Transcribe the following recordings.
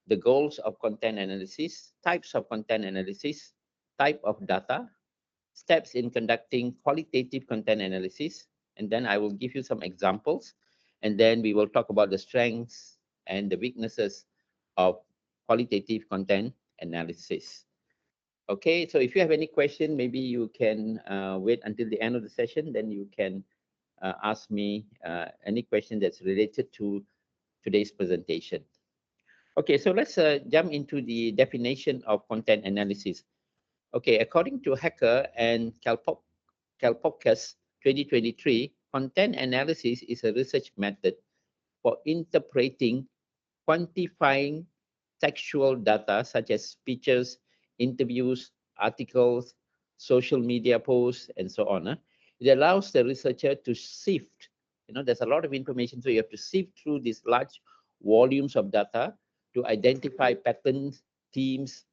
the goals of content analysis, types of content analysis, type of data, steps in conducting qualitative content analysis, and then I will give you some examples, and then we will talk about the strengths and the weaknesses of qualitative content analysis. Okay, so if you have any question, maybe you can wait until the end of the session, then you can ask me any question that's related to today's presentation. Okay, so let's jump into the definition of content analysis. Okay, according to Hacker and Kalpokes 2023, content analysis is a research method for interpreting, quantifying textual data such as speeches, interviews, articles, social media posts, and so on. It allows the researcher to sift. There's a lot of information, so you have to sift through these large volumes of data to identify patterns, themes,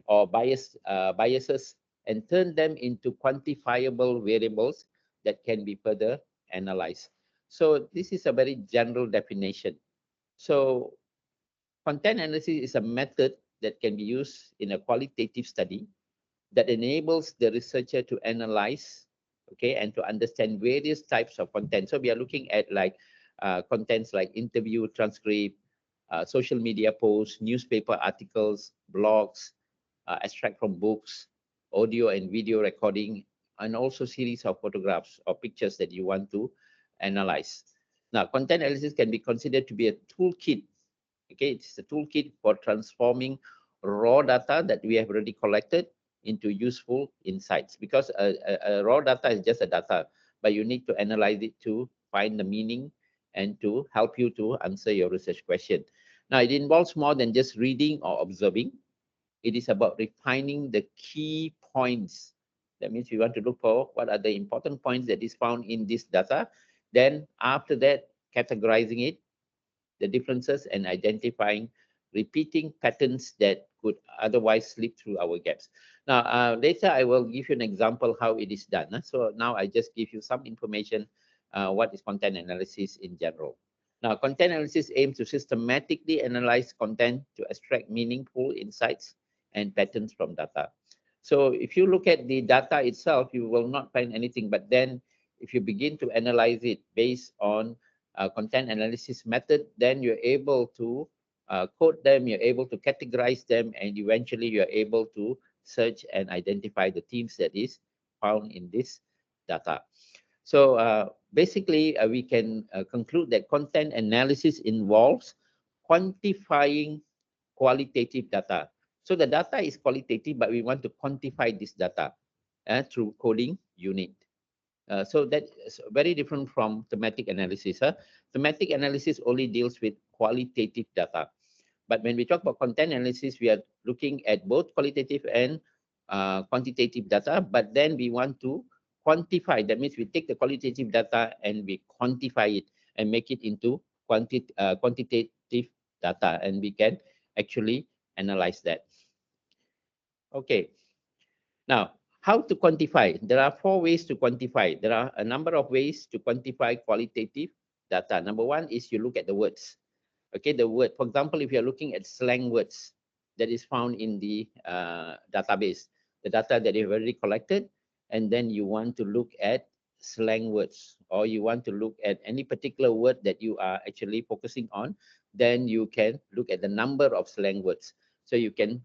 or biases, and turn them into quantifiable variables that can be further analyzed. So this is a very general definition. So content analysis is a method that can be used in a qualitative study that enables the researcher to analyze, okay, and to understand various types of content. So we are looking at like contents like interview, transcript, social media posts, newspaper articles, blogs, extract from books, audio and video recording, and also series of photographs or pictures that you want to analyze. Now, content analysis can be considered to be a toolkit. Okay, it's a toolkit for transforming raw data that we have already collected into useful insights, because a raw data is just a data, but you need to analyze it to find the meaning and to help you to answer your research question. Now, it involves more than just reading or observing. It is about refining the key points. That means we want to look for what are the important points that is found in this data. Then after that, categorizing it, the differences, and identifying repeating patterns that could otherwise slip through our gaps. Now, later I will give you an example how it is done. So now I just give you some information, what is content analysis in general. Now, content analysis aims to systematically analyze content to extract meaningful insights and patterns from data. So if you look at the data itself, you will not find anything. But then if you begin to analyze it based on content analysis method, then you're able to code them, you're able to categorize them, and eventually you're able to search and identify the themes that is found in this data. So basically, we can conclude that content analysis involves quantifying qualitative data. So the data is qualitative, but we want to quantify this data through coding unit. So that is very different from thematic analysis. Thematic analysis only deals with qualitative data. But when we talk about content analysis, we are looking at both qualitative and quantitative data, but then we want to quantify. That means we take the qualitative data and we quantify it and make it into quantitative data, and we can actually analyze that. Okay. Now, how to quantify? There are 4 ways to quantify. There are a number of ways to quantify qualitative data. Number one is you look at the words. Okay, the word. For example, if you're looking at slang words that is found in the database, the data that you've already collected, and then you want to look at slang words, or you want to look at any particular word that you are actually focusing on, then you can look at the number of slang words. So you can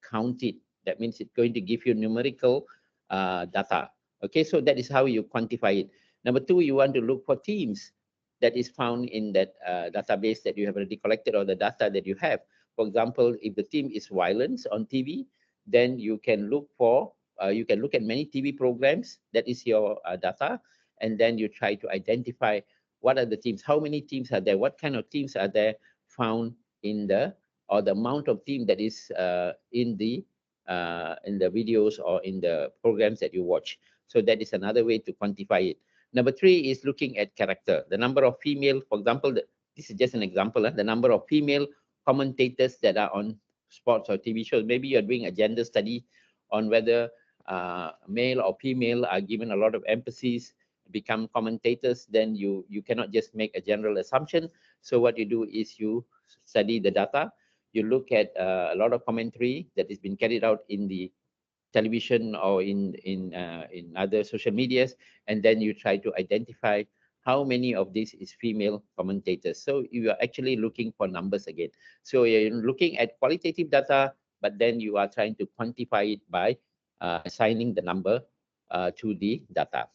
count it. That means it's going to give you numerical data. Okay, so that is how you quantify it. Number two, you want to look for themes that is found in that database that you have already collected, or the data that you have. For example, if the theme is violence on TV, then you can look for, you can look at many TV programs, that is your data, and then you try to identify what are the themes, how many themes are there, what kind of themes are there found in the, or the amount of theme that is in the videos or in the programs that you watch. So that is another way to quantify it. Number three is looking at character. The number of female, for example, this is just an example, the number of female commentators that are on sports or TV shows. Maybe you're doing a gender study on whether male or female are given a lot of emphasis, become commentators, then you cannot just make a general assumption. So what you do is you study the data, you look at a lot of commentary that has been carried out in the television or in other social medias, and then you try to identify how many of this is female commentators. So you are actually looking for numbers again. So you're looking at qualitative data, but then you are trying to quantify it by assigning the number to the data.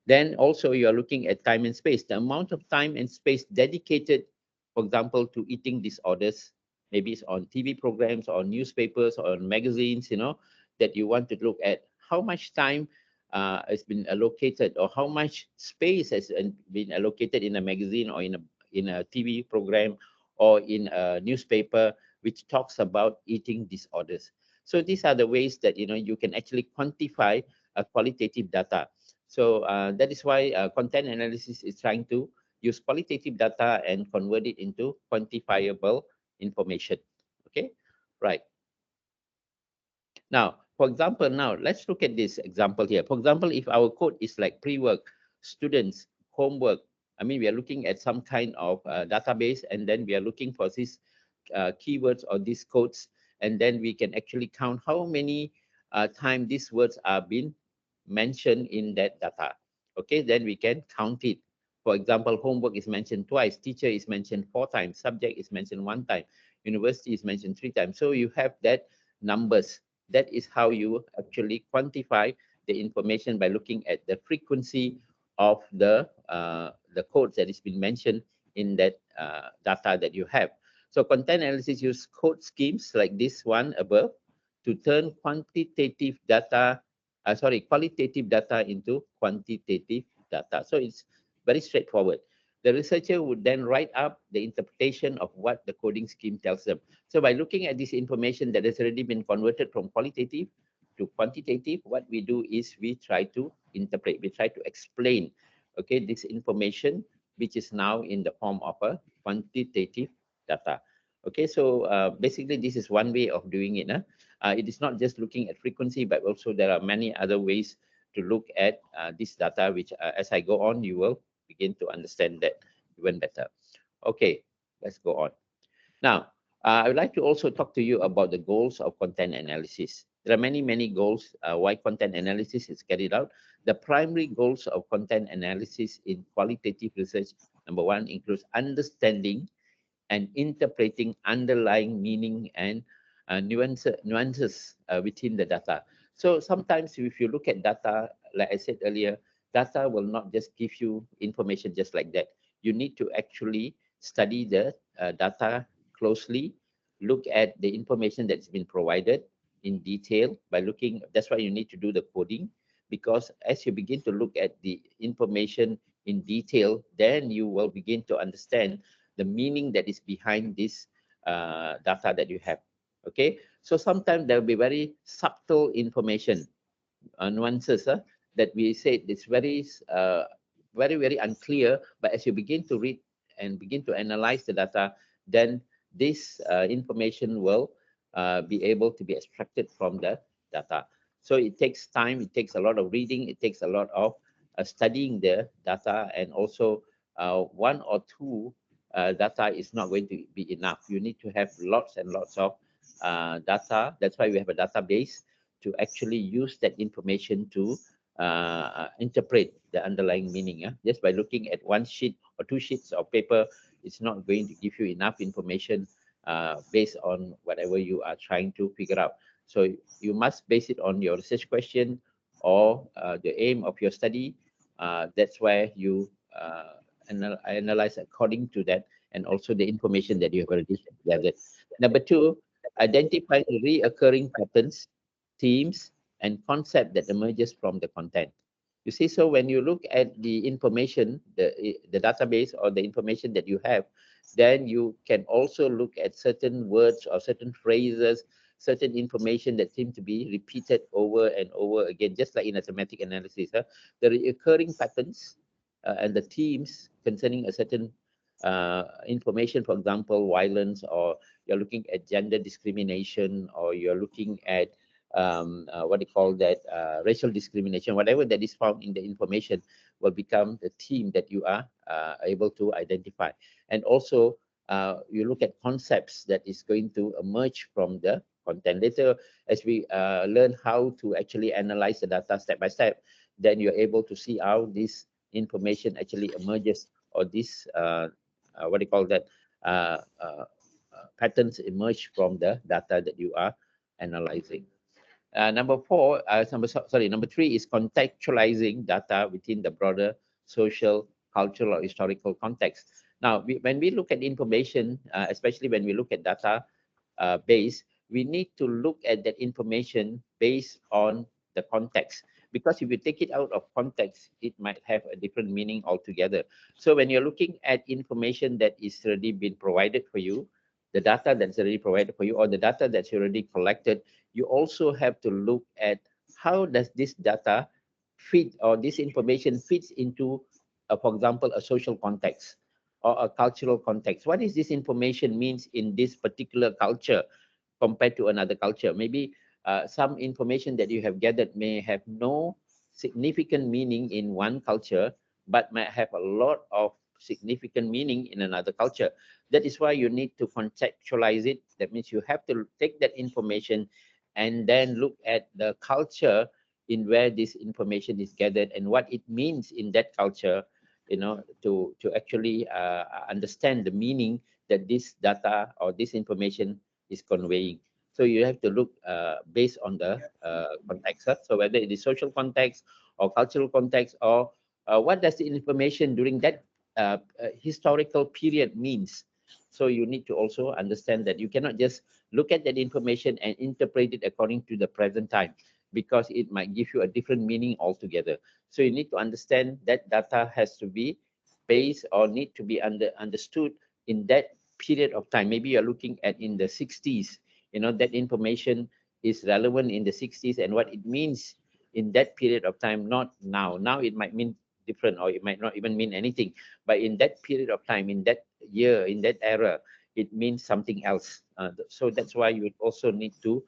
Then also you are looking at time and space, the amount of time and space dedicated, for example, to eating disorders. Maybe it's on TV programs or newspapers or magazines, that you want to look at how much time has been allocated, or how much space has been allocated in a magazine or in a TV program or in a newspaper which talks about eating disorders. So these are the ways that you can actually quantify qualitative data. So that is why content analysis is trying to use qualitative data and convert it into quantifiable information. Okay, right. Now, for example, now let's look at this example here. For example, if our code is like pre-work, students, homework, I mean, we are looking at some kind of database, and then we are looking for these keywords or these codes, and then we can actually count how many time these words are being mentioned in that data. Okay, then we can count it. For example, homework is mentioned twice, teacher is mentioned 4 times, subject is mentioned 1 time, university is mentioned 3 times. So you have that numbers. That is how you actually quantify the information, by looking at the frequency of the codes that is been mentioned in that data that you have. So content analysis use code schemes like this one above to turn qualitative data into quantitative data. So it's very straightforward. The researcher would then write up the interpretation of what the coding scheme tells them. So by looking at this information that has already been converted from qualitative to quantitative, what we do is we try to interpret, we try to explain, okay, this information, which is now in the form of a quantitative data. Okay, so basically this is one way of doing it. It is not just looking at frequency, but also there are many other ways to look at this data, which as I go on, you will begin to understand that even better. Okay, let's go on. Now, I would like to also talk to you about the goals of content analysis. There are many, many goals why content analysis is carried out. The primary goals of content analysis in qualitative research, number one, includes understanding and interpreting underlying meaning and nuances within the data. So sometimes if you look at data, like I said earlier, data will not just give you information just like that. You need to actually study the data closely, look at the information that's been provided in detail by looking. That's why you need to do the coding, because as you begin to look at the information in detail, then you will begin to understand the meaning that is behind this data that you have. Okay, so sometimes there will be very subtle information, nuances that we say it's very unclear. But as you begin to read and begin to analyze the data, then this information will be able to be extracted from the data. So it takes time, it takes a lot of reading, it takes a lot of studying the data, and also one or two data is not going to be enough. You need to have lots and lots of data. That's why we have a database to actually use that information to interpret the underlying meaning. Just by looking at one sheet or two sheets of paper, it's not going to give you enough information based on whatever you are trying to figure out. So you must base it on your research question or the aim of your study. That's where you analyze according to that, and also the information that you have already gathered. Number two, identify reoccurring patterns, themes, and concept that emerges from the content. You see, so when you look at the information, the database or the information that you have, then you can also look at certain words or certain phrases, certain information that seem to be repeated over and over again, just like in a thematic analysis. The recurring patterns and the themes concerning a certain information, for example, violence, or you're looking at gender discrimination, or you're looking at what do you call that, racial discrimination, whatever that is found in the information will become the theme that you are able to identify. And also you look at concepts that is going to emerge from the content. Later, as we learn how to actually analyze the data step by step, then you're able to see how this information actually emerges, or this, what do you call that, patterns emerge from the data that you are analyzing. Number three is contextualizing data within the broader social, cultural, or historical context. Now, when we look at information, especially when we look at data base, we need to look at that information based on the context. Because if you take it out of context, it might have a different meaning altogether. So when you're looking at information that is already been provided for you, the data that's already provided for you, or the data that's already collected, you also have to look at how does this data fit, or this information fits into, for example, a social context or a cultural context. What is this information means in this particular culture compared to another culture? Maybe some information that you have gathered may have no significant meaning in one culture, but might have a lot of significant meaning in another culture. That is why you need to contextualize it. That means you have to take that information and then look at the culture in where this information is gathered and what it means in that culture, to actually understand the meaning that this data or this information is conveying. So you have to look based on the context. So whether it is social context or cultural context, or what does the information during that historical period means. So you need to also understand that you cannot just look at that information and interpret it according to the present time, because it might give you a different meaning altogether. So you need to understand that data has to be based, or need to be understood in that period of time. Maybe you're looking at in the 60s, that information is relevant in the 60s and what it means in that period of time, not now. Now it might mean different, or it might not even mean anything. But in that period of time, in that year, in that era, it means something else. So that's why you also need to,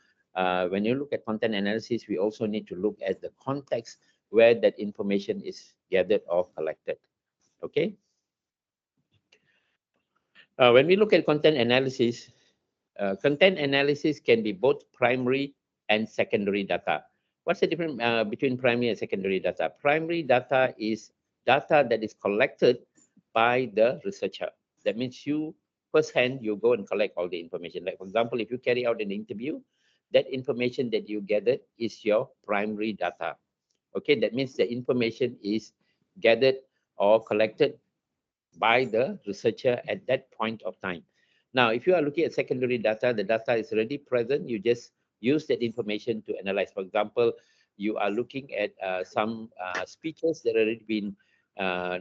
when you look at content analysis, we also need to look at the context where that information is gathered or collected. Okay. When we look at content analysis can be both primary and secondary data. What's the difference between primary and secondary data? Primary data is data that is collected by the researcher. That means you firsthand, you go and collect all the information. Like, for example, if you carry out an interview, that information that you gathered is your primary data. Okay, that means the information is gathered or collected by the researcher at that point of time. Now, if you are looking at secondary data, the data is already present. You just use that information to analyze. For example, you are looking at some speeches that already been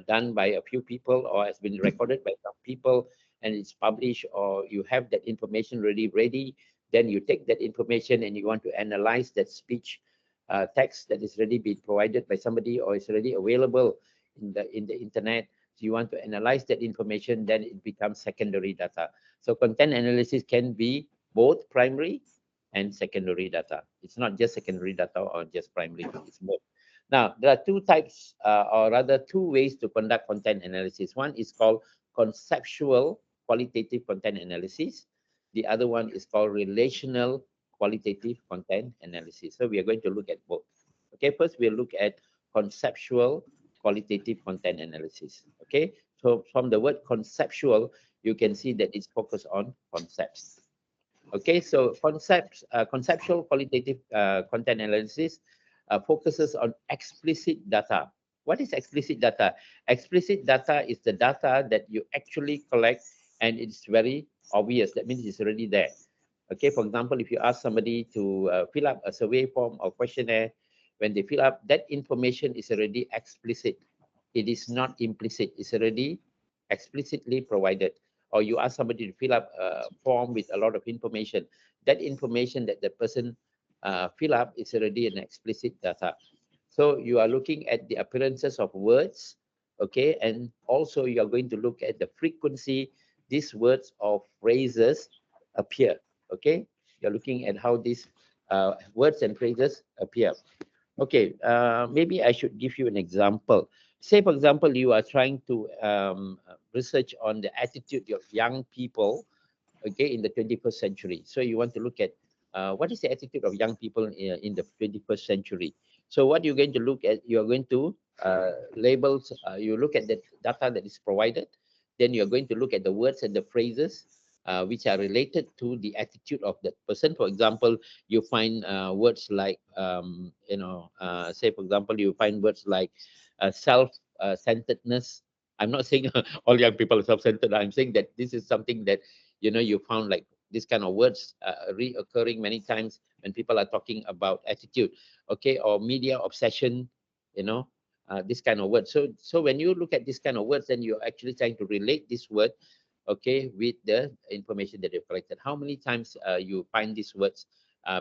done by a few people, or has been recorded by some people, and it's published, or you have that information already ready. Then you take that information and you want to analyze that speech text that is already been provided by somebody, or is already available in the internet. So you want to analyze that information, then it becomes secondary data. So content analysis can be both primary and secondary data. It's not just secondary data or just primary, it's both. Now, there are two types, or rather two ways to conduct content analysis. One is called conceptual qualitative content analysis. The other one is called relational qualitative content analysis. So we are going to look at both. Okay, first we'll look at conceptual qualitative content analysis. Okay, so from the word conceptual, you can see that it's focused on concepts. Okay, so conceptual qualitative content analysis focuses on explicit data. What is explicit data? Explicit data is the data that you actually collect and it's very obvious. That means it's already there. Okay, for example, if you ask somebody to fill up a survey form or questionnaire, when they fill up, that information is already explicit. It is not implicit. It's already explicitly provided. Or you ask somebody to fill up a form with a lot of information. That information that the person fill up is already an explicit data. So you are looking at the appearances of words, okay, and also you are going to look at the frequency these words or phrases appear, okay. You're looking at how these words and phrases appear. Okay, maybe I should give you an example. Say, for example, you are trying to research on the attitude of young people, okay, in the 21st century. So you want to look at what is the attitude of young people in the 21st century. So what you're going to look at, you're going to labels, you look at the data that is provided, then you're going to look at the words and the phrases which are related to the attitude of that person. For example, you find words like, say, for example, you find words like self-centeredness. I'm not saying all young people are self-centered. I'm saying that this is something that, you found like this kind of words reoccurring many times when people are talking about attitude, okay, or media obsession, this kind of words. So when you look at this kind of words, then you're actually trying to relate this word, okay, with the information that you've collected. How many times you find these words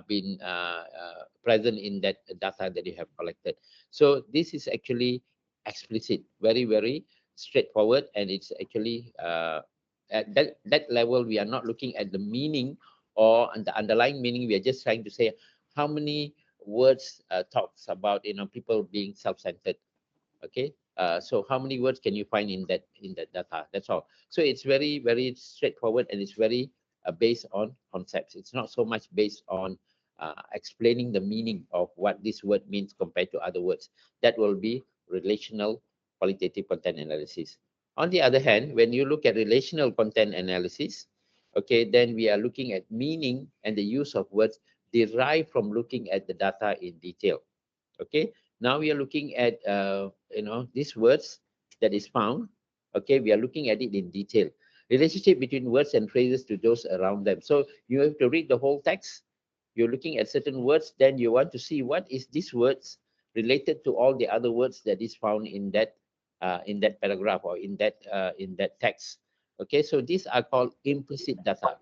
been present in that data that you have collected? So this is actually explicit, very, very straightforward, and it's actually at that level, we are not looking at the meaning or the underlying meaning. We are just trying to say how many words talks about people being self-centered. Okay, so how many words can you find in that data? That's all. So it's very, very straightforward, and it's very based on concepts. It's not so much based on explaining the meaning of what this word means compared to other words. That will be relational qualitative content analysis. On the other hand, when you look at relational content analysis, okay, then we are looking at meaning and the use of words derived from looking at the data in detail. Okay, now we are looking at these words that is found. Okay, we are looking at it in detail, relationship between words and phrases to those around them. So you have to read the whole text. You're looking at certain words, then you want to see what is these words related to all the other words that is found in that paragraph or in that text. Okay, so these are called implicit data.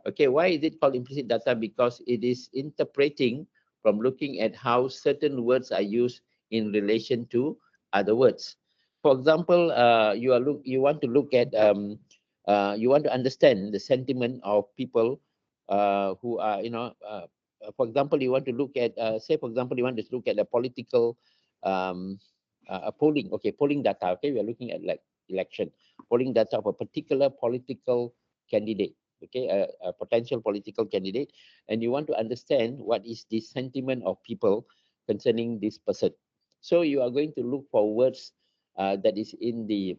Okay, why is it called implicit data? Because it is interpreting from looking at how certain words are used in relation to other words. For example, you want to look at you want to understand the sentiment of people who are for example, you want to look at say for example, you want to look at the political um, polling. Okay, polling data. Okay, we are looking at like election polling data of a particular political candidate, okay, a potential political candidate, and you want to understand what is the sentiment of people concerning this person. So you are going to look for words that is in the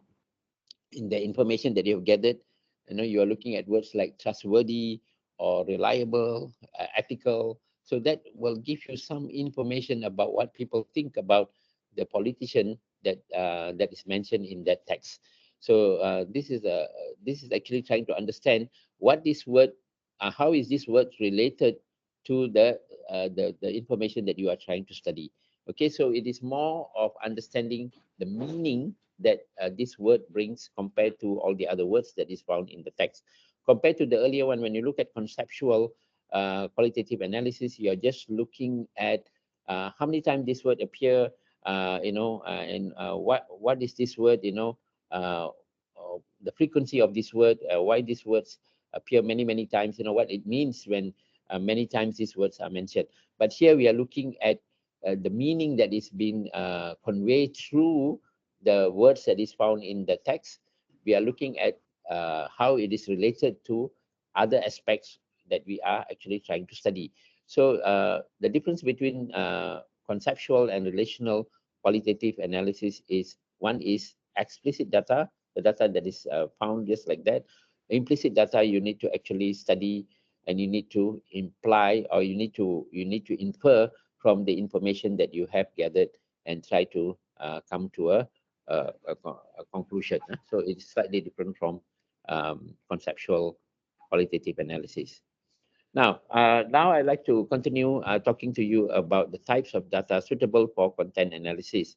information that you've gathered. You are looking at words like trustworthy or reliable, ethical. So that will give you some information about what people think about the politician that is mentioned in that text. So this is actually trying to understand what this word, how is this word related to the information that you are trying to study. Okay, so it is more of understanding the meaning that this word brings compared to all the other words that is found in the text. Compared to the earlier one, when you look at conceptual qualitative analysis, you're just looking at how many times this word appear, and what is this word, the frequency of this word, why these words appear many, many times, what it means when many times these words are mentioned. But here we are looking at the meaning that is being conveyed through the words that is found in the text. We are looking at how it is related to other aspects that we are actually trying to study. So the difference between conceptual and relational qualitative analysis is, one is explicit data, the data that is found just like that. Implicit data, you need to actually study, and you need to imply, or you need to infer from the information that you have gathered, and try to come to a conclusion. So it's slightly different from conceptual qualitative analysis. Now I'd like to continue talking to you about the types of data suitable for content analysis.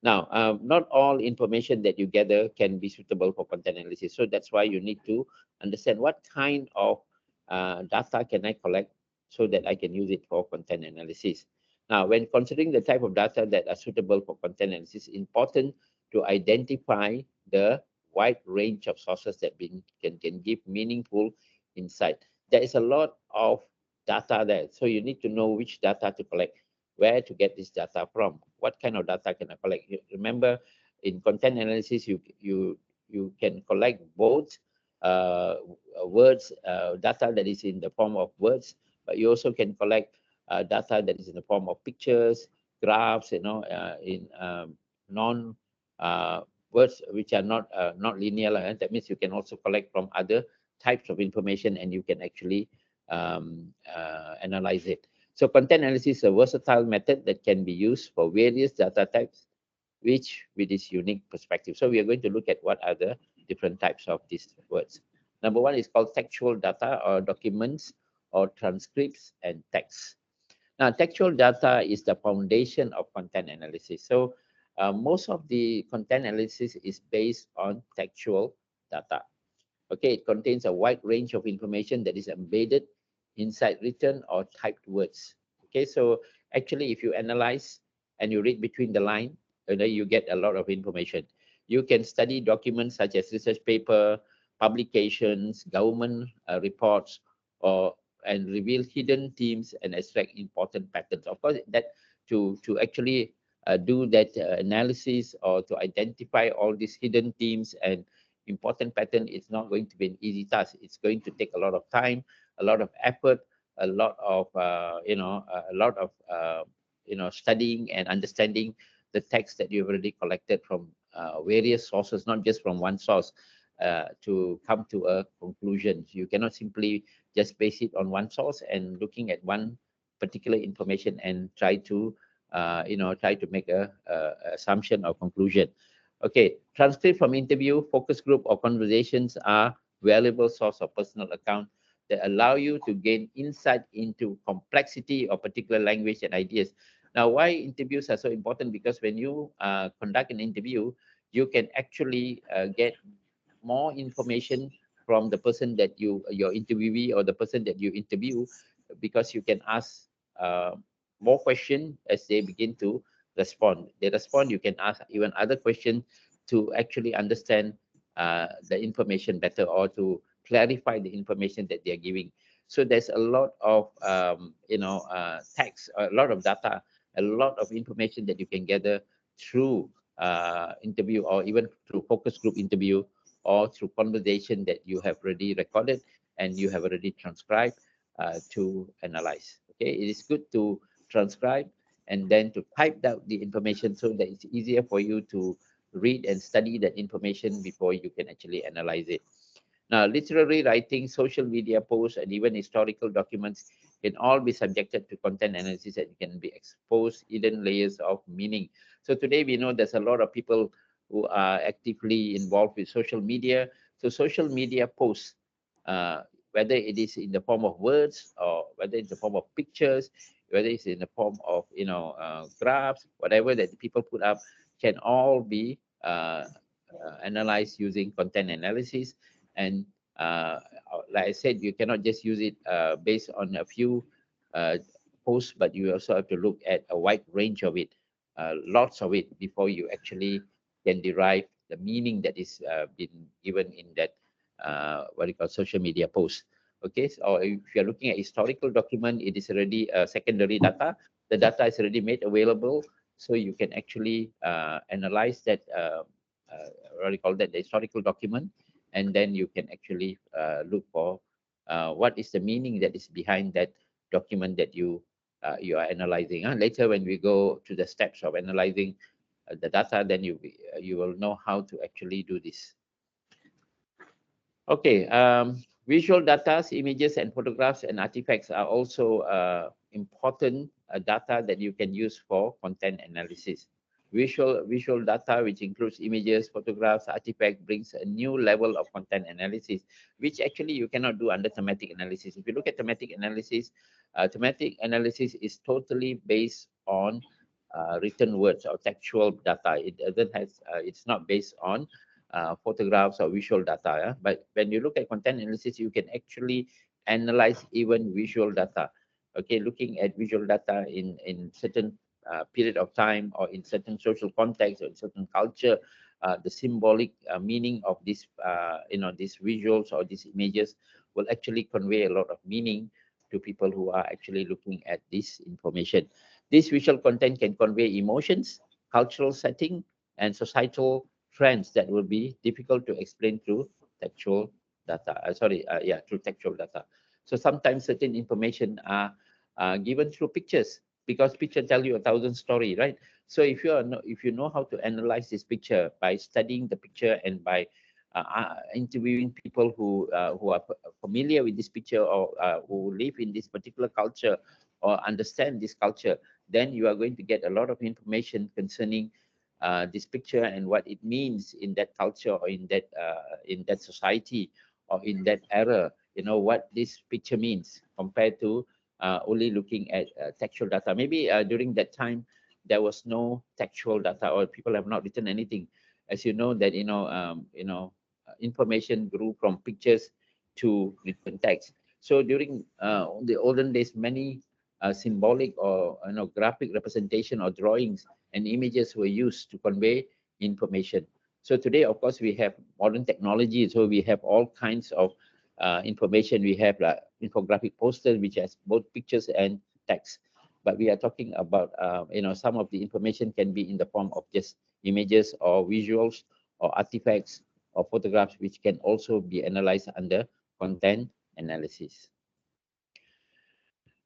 Now, not all information that you gather can be suitable for content analysis. So that's why you need to understand what kind of data can I collect so that I can use it for content analysis. Now, when considering the type of data that are suitable for content analysis, it's important to identify the wide range of sources that can give meaningful insight. There is a lot of data there, so you need to know which data to collect, where to get this data from, what kind of data can I collect. Remember, in content analysis, you can collect both words, data that is in the form of words, but you also can collect data that is in the form of pictures, graphs, in non words which are not linear. That means you can also collect from other types of information, and you can actually analyze it. So content analysis is a versatile method that can be used for various data types, which with this unique perspective. So we are going to look at what are the different types of these words. Number one is called textual data, or documents or transcripts and text. Now, textual data is the foundation of content analysis. So most of the content analysis is based on textual data. Okay, it contains a wide range of information that is embedded inside written or typed words. Okay, so actually, if you analyze and you read between the line, you get a lot of information. You can study documents such as research paper, publications, government reports, or and reveal hidden themes and extract important patterns. Of course, that to actually do that analysis, or to identify all these hidden themes and important pattern, is not going to be an easy task. It's going to take a lot of time, a lot of effort, a lot of studying and understanding the text that you've already collected from various sources, not just from one source, to come to a conclusion. You cannot simply just base it on one source and looking at one particular information and try to make a assumption or conclusion. Okay, transcript from interview, focus group, or conversations are valuable source of personal account that allow you to gain insight into complexity of particular language and ideas. Now, why interviews are so important? Because when you conduct an interview, you can actually get more information from the person that your interviewee, or the person that you interview, because you can ask uh, more questions as they begin to respond. They respond, you can ask even other questions to actually understand the information better, or to clarify the information that they are giving. So there's a lot of text, a lot of data, a lot of information that you can gather through interview, or even through focus group interview, or through conversation that you have already recorded and you have already transcribed to analyze. Okay, it is good to transcribe and then to type out the information, so that it's easier for you to read and study that information before you can actually analyze it. Now, literary writing, social media posts, and even historical documents can all be subjected to content analysis, and can be exposed hidden layers of meaning. So today we know there's a lot of people who are actively involved with social media. So social media posts, uh, whether it is in the form of words, or whether it's in the form of pictures, whether it's in the form of graphs, whatever that people put up, can all be analyzed using content analysis. And like I said, you cannot just use it based on a few uh, posts, but you also have to look at a wide range of it, lots of it, before you actually can derive the meaning that is been given in that what you call social media post. Okay, so if you're looking at historical document, it is already secondary data. The data is already made available, so you can actually analyze that. What do you call that? The historical document, and then you can actually look for what is the meaning that is behind that document that you are analyzing. Later, when we go to the steps of analyzing the data, then you will know how to actually do this. Okay, visual data, images and photographs and artifacts are also important data that you can use for content analysis. Visual data, which includes images, photographs, artifact, brings a new level of content analysis, which actually you cannot do under thematic analysis. If you look at thematic analysis is totally based on written words or textual data. It doesn't has it's not based on photographs or visual data. Yeah? But when you look at content analysis, you can actually analyze even visual data. Okay, looking at visual data in certain period of time, or in certain social context, or in certain culture, the symbolic meaning of these visuals or these images will actually convey a lot of meaning to people who are actually looking at this information. This visual content can convey emotions, cultural setting, and societal trends that will be difficult to explain through textual data. Through textual data. So sometimes certain information are given through pictures, because picture tell you a thousand story, right? So if you know how to analyze this picture by studying the picture and by interviewing people who are familiar with this picture, or who live in this particular culture or understand this culture, then you are going to get a lot of information concerning this picture and what it means in that culture, or in that society, or in that era. You know what this picture means compared to only looking at textual data. Maybe during that time there was no textual data, or people have not written anything. As you know that information grew from pictures to written text. So during the olden days, many symbolic or graphic representation or drawings and images were used to convey information. So today, of course, we have modern technology, so we have all kinds of information. We have infographic posters which has both pictures and text. But we are talking about some of the information can be in the form of just images or visuals or artifacts or photographs, which can also be analyzed under content analysis.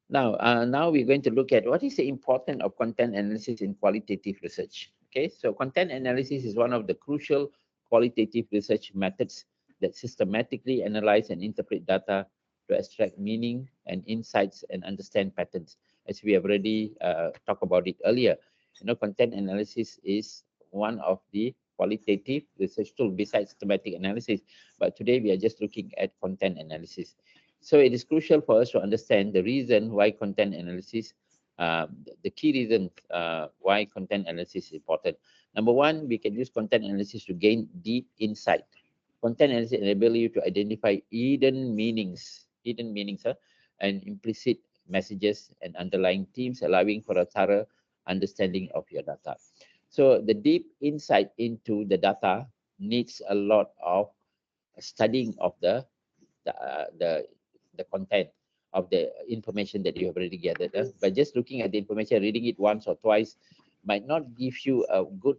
Now we're going to look at what is the importance of content analysis in qualitative research. Okay, so content analysis is one of the crucial qualitative research methods that systematically analyze and interpret data to extract meaning and insights and understand patterns. As we have already talked about it earlier, content analysis is one of the qualitative research tools besides systematic analysis. But today we are just looking at content analysis. So it is crucial for us to understand the reason why content analysis, the key reasons why content analysis is important. Number one, we can use content analysis to gain deep insight. Content analysis enables you to identify hidden meanings, and implicit messages and underlying themes, allowing for a thorough understanding of your data. So the deep insight into the data needs a lot of studying of the uh, the the content of the information that you have already gathered. By just looking at the information, reading it once or twice might not give you a good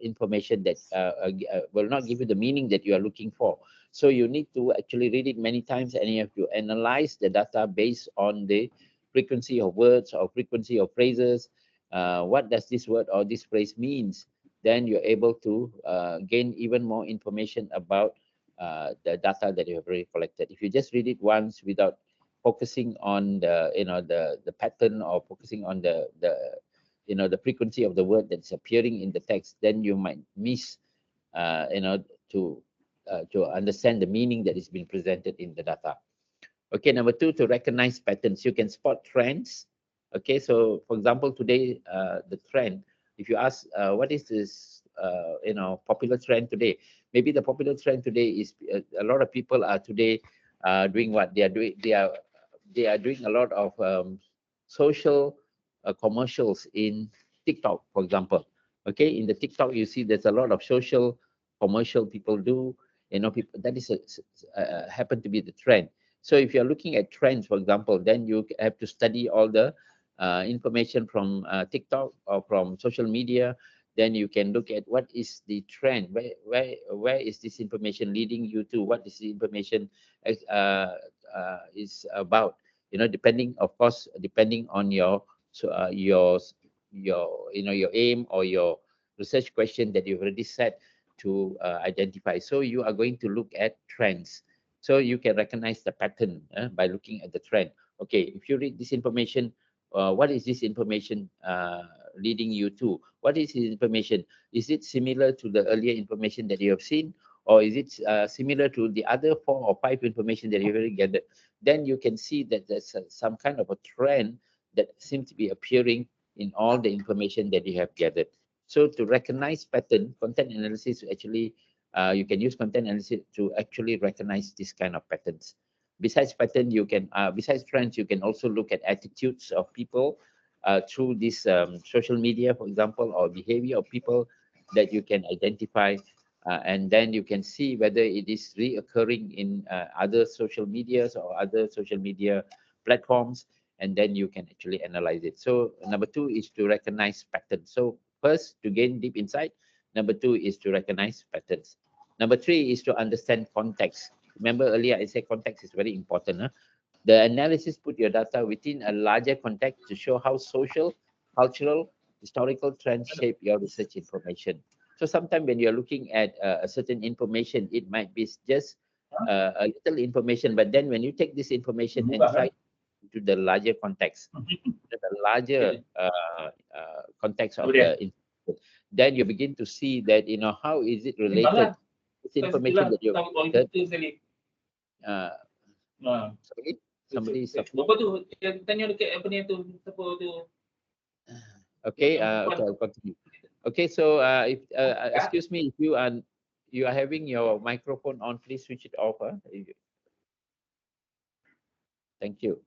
information that will not give you the meaning that you are looking for. So you need to actually read it many times, and you have to analyze the data based on the frequency of words or frequency of phrases. What does this word or this phrase means? Then you're able to gain even more information about the data that you have already collected. If you just read it once without focusing on the pattern, or focusing on the frequency of the word that's appearing in the text, then you might miss uh, you know to to understand the meaning that is being presented in the data. Okay, number two, to recognize patterns. You can spot trends. Okay, so for example, today, the trend, if you ask, what is this, popular trend today? Maybe the popular trend today is a lot of people are today doing what they are doing. They are doing a lot of social commercials in TikTok, for example. Okay, in the TikTok, you see there's a lot of social commercial people do. People that is happen to be the trend. So if you're looking at trends, for example, then you have to study all the information from TikTok or from social media. Then you can look at what is the trend, where is this information leading you to, what is the information is about. Depending, of course, depending on so, your aim or your research question that you've already set to identify. So you are going to look at trends, so you can recognize the pattern by looking at the trend. Okay, if you read this information, what is this information leading you to? What is this information? Is it similar to the earlier information that you have seen? Or is it similar to the other 4 or 5 information that you've already gathered? Then you can see that there's some kind of a trend that seems to be appearing in all the information that you have gathered. So to recognize pattern, content analysis actually you can use content analysis to actually recognize this kind of patterns. Besides pattern, besides trends, you can also look at attitudes of people through this social media, for example, or behavior of people that you can identify, and then you can see whether it is reoccurring in other social medias or other social media platforms, and then you can actually analyze it. So number two is to recognize patterns. So first, to gain deep insight. Number two is to recognize patterns. Number three is to understand context. Remember earlier I said context is very important. Huh? The analysis put your data within a larger context to show how social, cultural, historical trends shape your research information. So sometimes when you're looking at a certain information, it might be just a little information, but then when you take this information and try to the larger context, the larger context of the information, then you begin to see that, how is it related, this information that you've gathered. Uh, Sorry, somebody is talking. Okay, okay, I'll continue. Okay, so if excuse me, if you are having your microphone on, please switch it off. Thank you.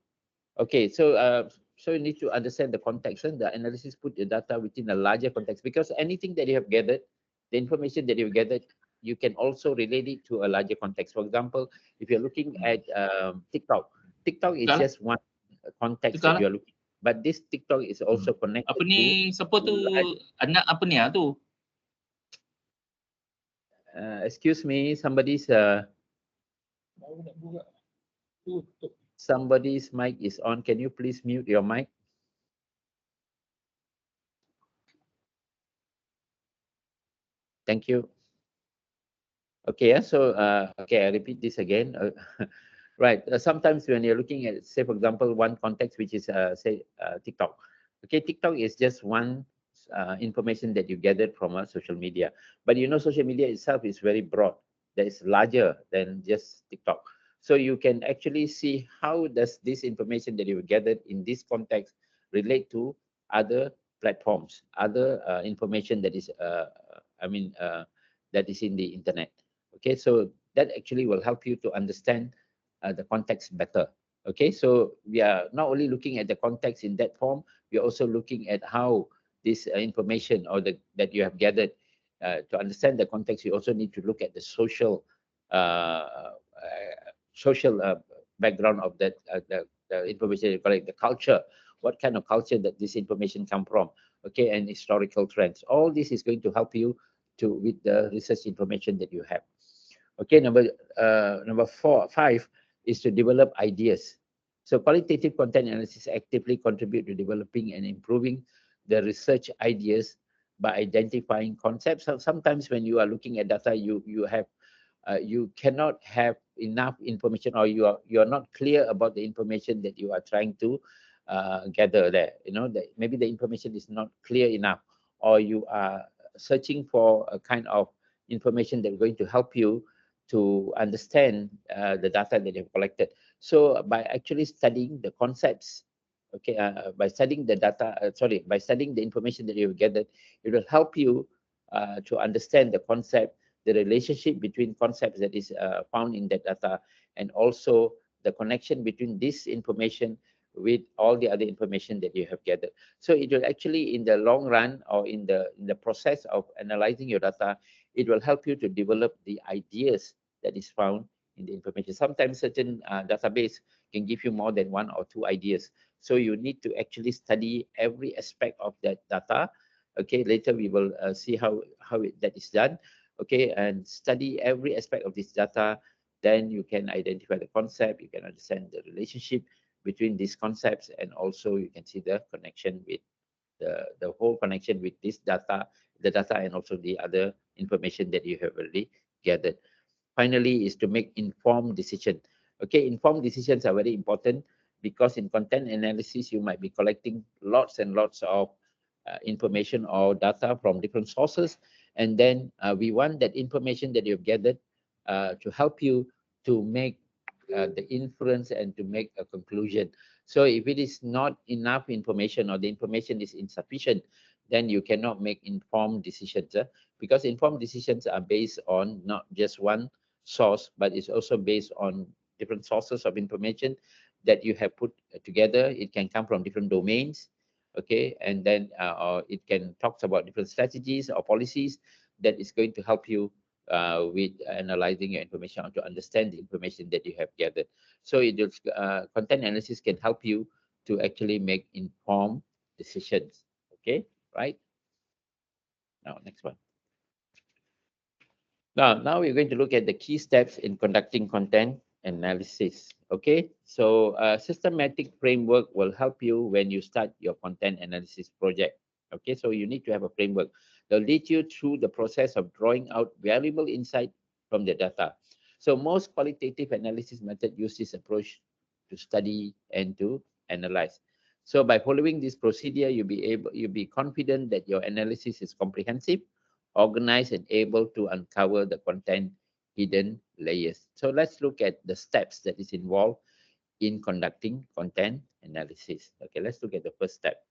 Okay, so you need to understand the context, and the analysis put the data within a larger context, because anything that you have gathered, the information that you've gathered, you can also relate it to a larger context. For example, if you're looking at TikTok, TikTok is just one context that you're looking, but this TikTok is also connected to siapa tu anak apa ni tu? excuse me, somebody's mic is on. Can you please mute your mic? Thank you. Okay, so okay, I repeat this again. Right. Sometimes when you're looking at, say, for example, one context, which is, say, TikTok. Okay, TikTok is just one information that you gathered from social media. But social media itself is very broad. That is larger than just TikTok. So you can actually see how does this information that you gathered in this context relate to other platforms, other information that is, that is in the internet. Okay, so that actually will help you to understand the context better. Okay, so we are not only looking at the context in that form, we are also looking at how this information or that you have gathered, to understand the context. You also need to look at the social background of that, the information you collect, the culture, what kind of culture that this information come from, okay, and historical trends. All this is going to help you with the research information that you have. Okay, number five is to develop ideas. So qualitative content analysis actively contribute to developing and improving the research ideas by identifying concepts. So sometimes when you are looking at data, you cannot have enough information, or you are not clear about the information that you are trying to gather there. That maybe the information is not clear enough, or you are searching for a kind of information that is going to help you to understand the data that you've collected. So by actually studying the concepts, okay, by studying the data, by studying the information that you've gathered, it will help you to understand the concept, the relationship between concepts that is found in that data, and also the connection between this information with all the other information that you have gathered. So it will actually, in the long run, or in the process of analyzing your data, it will help you to develop the ideas that is found in the information. Sometimes certain database can give you more than one or two ideas. So you need to actually study every aspect of that data. Okay, later we will see how that is done. Okay, and study every aspect of this data. Then you can identify the concept, you can understand the relationship between these concepts, and also you can see the connection with the whole connection with this data, the data, and also the other information that you have already gathered. Finally is to make informed decision. Okay, informed decisions are very important, because in content analysis you might be collecting lots and lots of information or data from different sources, and then we want that information that you've gathered to help you to make the inference and to make a conclusion. So if it is not enough information, or the information is insufficient, then you cannot make informed decisions, because informed decisions are based on not just one source, but it's also based on different sources of information that you have put together. It can come from different domains, okay, and then or it can talk about different strategies or policies that is going to help you with analyzing your information, or to understand the information that you have gathered. So content analysis can help you to actually make informed decisions. Okay, right? Now, next one. Now we're going to look at the key steps in conducting content analysis. Okay, so a systematic framework will help you when you start your content analysis project. Okay, so you need to have a framework. They'll lead you through the process of drawing out valuable insight from the data. So most qualitative analysis method use this approach to study and to analyze. So by following this procedure, you'll be confident that your analysis is comprehensive, organized, and able to uncover the content hidden layers. So let's look at the steps that is involved in conducting content analysis. Okay, let's look at the first step.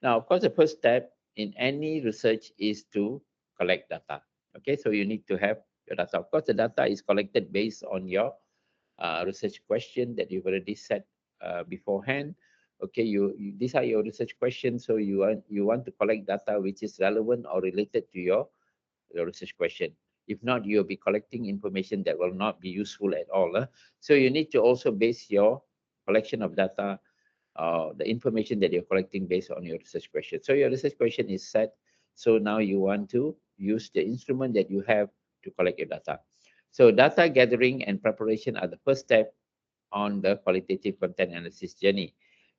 Now, of course, the first step in any research is to collect data. Okay, so you need to have your data. Of course, the data is collected based on your research question that you've already set beforehand. Okay, these are your research questions, so you want to collect data which is relevant or related to your research question. If not, you'll be collecting information that will not be useful at all. So you need to also base your collection of data, the information that you're collecting based on your research question. So your research question is set. So now you want to use the instrument that you have to collect your data. So data gathering and preparation are the first step on the qualitative content analysis journey.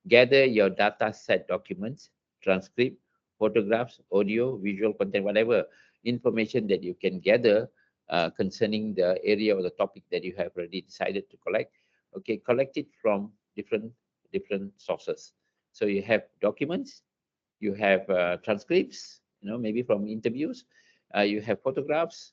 Gather your data set documents, transcript, photographs, audio, visual content, whatever information that you can gather concerning the area or the topic that you have already decided to collect. Okay, collect it from different sources. So you have documents, you have transcripts, maybe from interviews, you have photographs,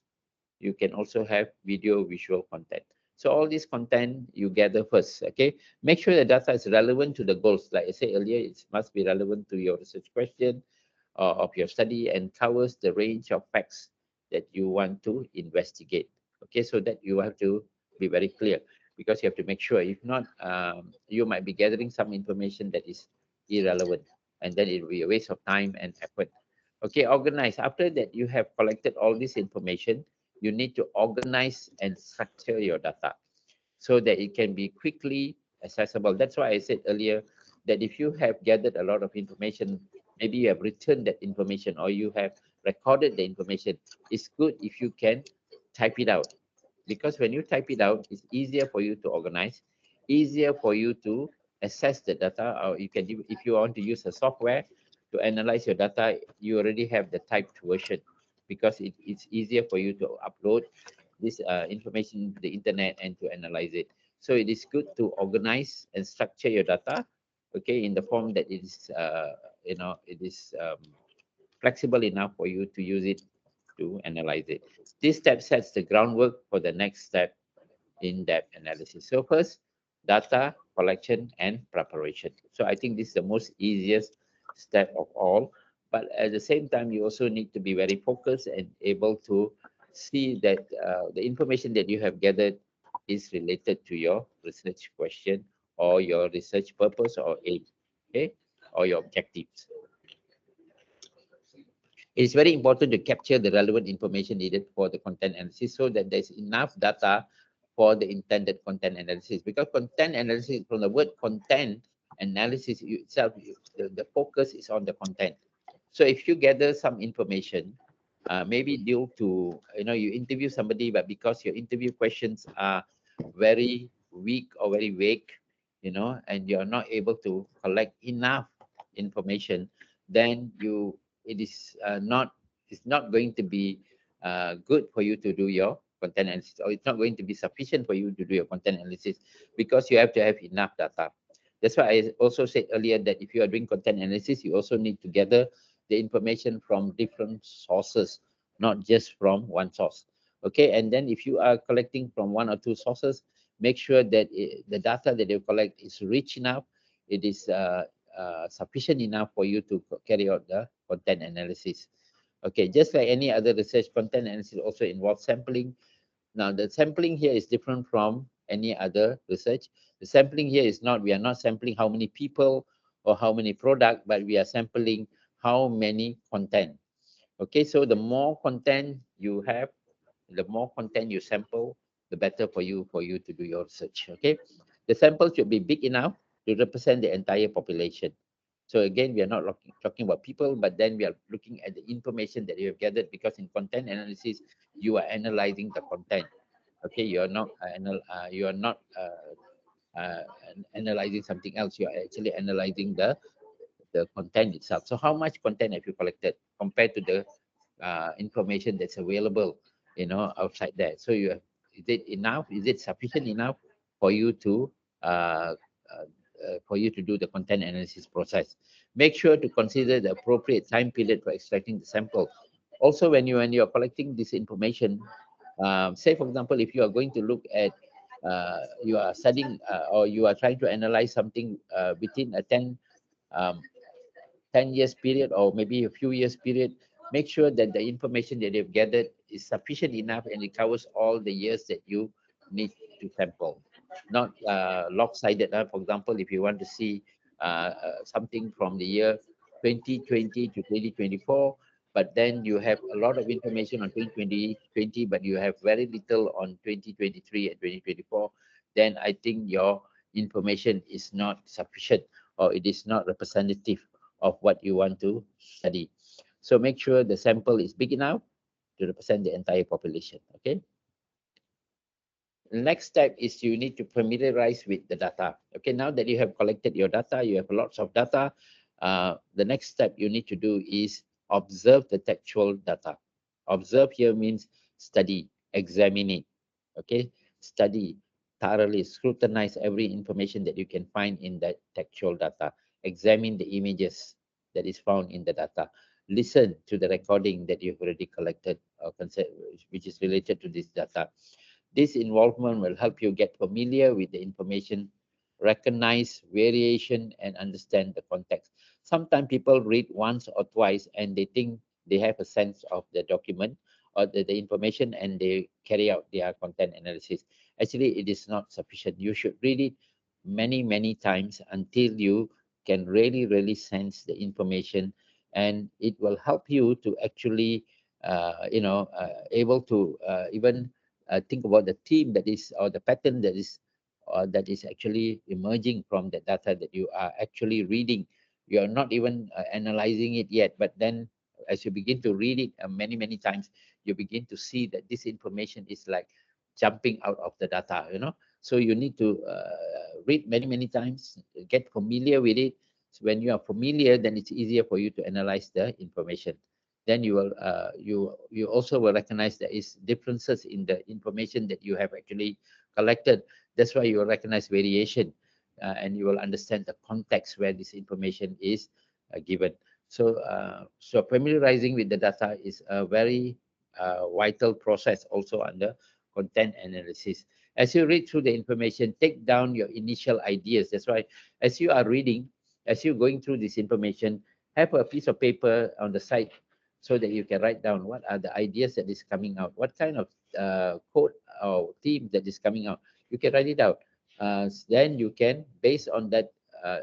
you can also have video visual content. So all this content you gather first. Okay, make sure the data is relevant to the goals. Like I said earlier, it must be relevant to your research question of your study and covers the range of facts that you want to investigate. Okay, so that you have to be very clear, because you have to make sure. If not, you might be gathering some information that is irrelevant, and then it will be a waste of time and effort. Okay, organize. After that, you have collected all this information, you need to organize and structure your data so that it can be quickly accessible. That's why I said earlier that if you have gathered a lot of information, maybe you have written that information or you have recorded the information, it's good if you can type it out, because when you type it out, it's easier for you to organize, easier for you to assess the data. Or you can, if you want to use a software to analyze your data, you already have the typed version, because it's easier for you to upload this information to the internet and to analyze it. So it is good to organize and structure your data, okay, in the form that it is, it is flexible enough for you to use it to analyze it. This step sets the groundwork for the next step, in-depth analysis. So first, data collection and preparation. So I think this is the most easiest step of all. But at the same time, you also need to be very focused and able to see that the information that you have gathered is related to your research question or your research purpose or aim, okay, or your objectives. It's very important to capture the relevant information needed for the content analysis so that there's enough data for the intended content analysis. Because content analysis, from the word content analysis itself, the focus is on the content. So if you gather some information, maybe due to, you interview somebody, but because your interview questions are very weak or very vague, and you're not able to collect enough information, then it is not, it's not going to be good for you to do your content analysis, or it's not going to be sufficient for you to do your content analysis, because you have to have enough data. That's why I also said earlier that if you are doing content analysis, you also need to gather the information from different sources, not just from one source. Okay, and then if you are collecting from one or two sources, make sure that the data that you collect is rich enough, it is sufficient enough for you to carry out the content analysis. Okay, just like any other research, content analysis also involves sampling. Now, the sampling here is different from any other research. The sampling here is not, we are not sampling how many people or how many product, but we are sampling how many content. Okay, so the more content you have, the more content you sample, the better for you to do your research. Okay, the sample should be big enough to represent the entire population. So again, we are not talking about people, but then we are looking at the information that you have gathered, because in content analysis, you are analyzing the content. Okay, you are not analyzing something else. You are actually analyzing the content itself. So how much content have you collected compared to the information that's available, outside there? So is it enough? Is it sufficient enough for you to uh, do the content analysis process? Make sure to consider the appropriate time period for extracting the sample. Also, when you're collecting this information, say for example, if you are going to look at you are studying or you are trying to analyze something within a um, 10 years period, or maybe a few years period, make sure that the information that you've gathered is sufficient enough and it covers all the years that you need to sample, not lopsided. For example, if you want to see something from the year 2020 to 2024, but then you have a lot of information on 2020, but you have very little on 2023 and 2024, then I think your information is not sufficient, or it is not representative of what you want to study. So make sure the sample is big enough to represent the entire population. Okay. The next step is you need to familiarize with the data. Okay, now that you have collected your data, you have lots of data. The next step you need to do is observe the textual data. Observe here means study, examine it. Okay, study thoroughly, scrutinize every information that you can find in that textual data. Examine the images that is found in the data. Listen to the recording that you've already collected, which is related to this data. This involvement will help you get familiar with the information, recognize variation, and understand the context. Sometimes people read once or twice and they think they have a sense of the document or the information, and they carry out their content analysis. Actually, it is not sufficient. You should read it many, many times until you can really, really sense the information, and it will help you to actually, able to even think about the theme that is, or the pattern that is actually emerging from the data that you are actually reading. You are not even analyzing it yet, but then as you begin to read it many, many times, you begin to see that this information is like jumping out of the data. So you need to read many, many times, get familiar with it. So when you are familiar, then it's easier for you to analyze the information. Then you also will recognize there is differences in the information that you have actually collected. That's why you will recognize variation, and you will understand the context where this information is given. So familiarizing with the data is a very vital process also under content analysis. As you read through the information, take down your initial ideas. That's why as you are reading, as you're going through this information, have a piece of paper on the side so that you can write down what are the ideas that is coming out, what kind of code or theme that is coming out. You can write it out. Then you can, based on that,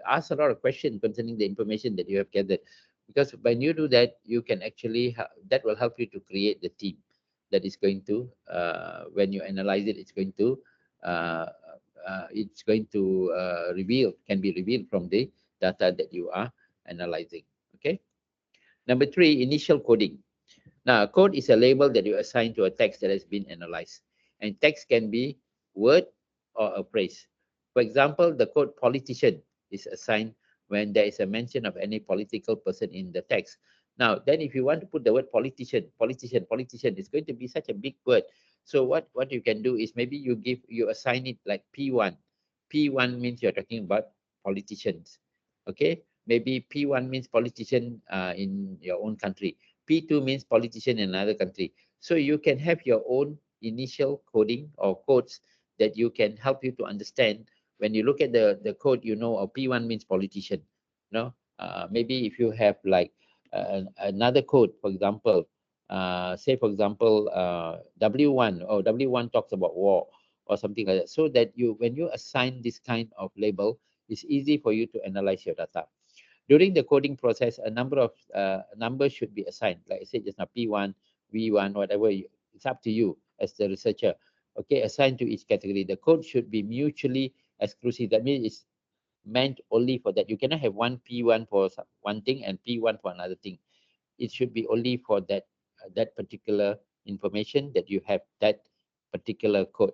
ask a lot of questions concerning the information that you have gathered. Because when you do that, you can actually, that will help you to create the theme that is going to, when you analyze it, uh, it's going to can be revealed from the data that you are analyzing. Okay. Number three, initial coding. Now, a code is a label that you assign to a text that has been analyzed. And text can be word or a phrase. For example, the code politician is assigned when there is a mention of any political person in the text. Now, then if you want to put the word politician, it's going to be such a big word. So what you can do is maybe you assign it like P1. P1 means you're talking about politicians. Okay? Maybe P1 means politician in your own country. P2 means politician in another country. So you can have your own initial coding or codes that you can help you to understand. When you look at the code, P1 means politician. Maybe if you have like another code, for example, say for example, W1, or W1 talks about war or something like that. So that when you assign this kind of label, it's easy for you to analyze your data. During the coding process, a number of numbers should be assigned. Like I said just now, P1, V1, whatever. It's up to you as the researcher. Okay, assigned to each category. The code should be mutually exclusive. That means meant only for that. You cannot have one P1 for one thing and P1 for another thing. It should be only for that particular information that you have that particular code.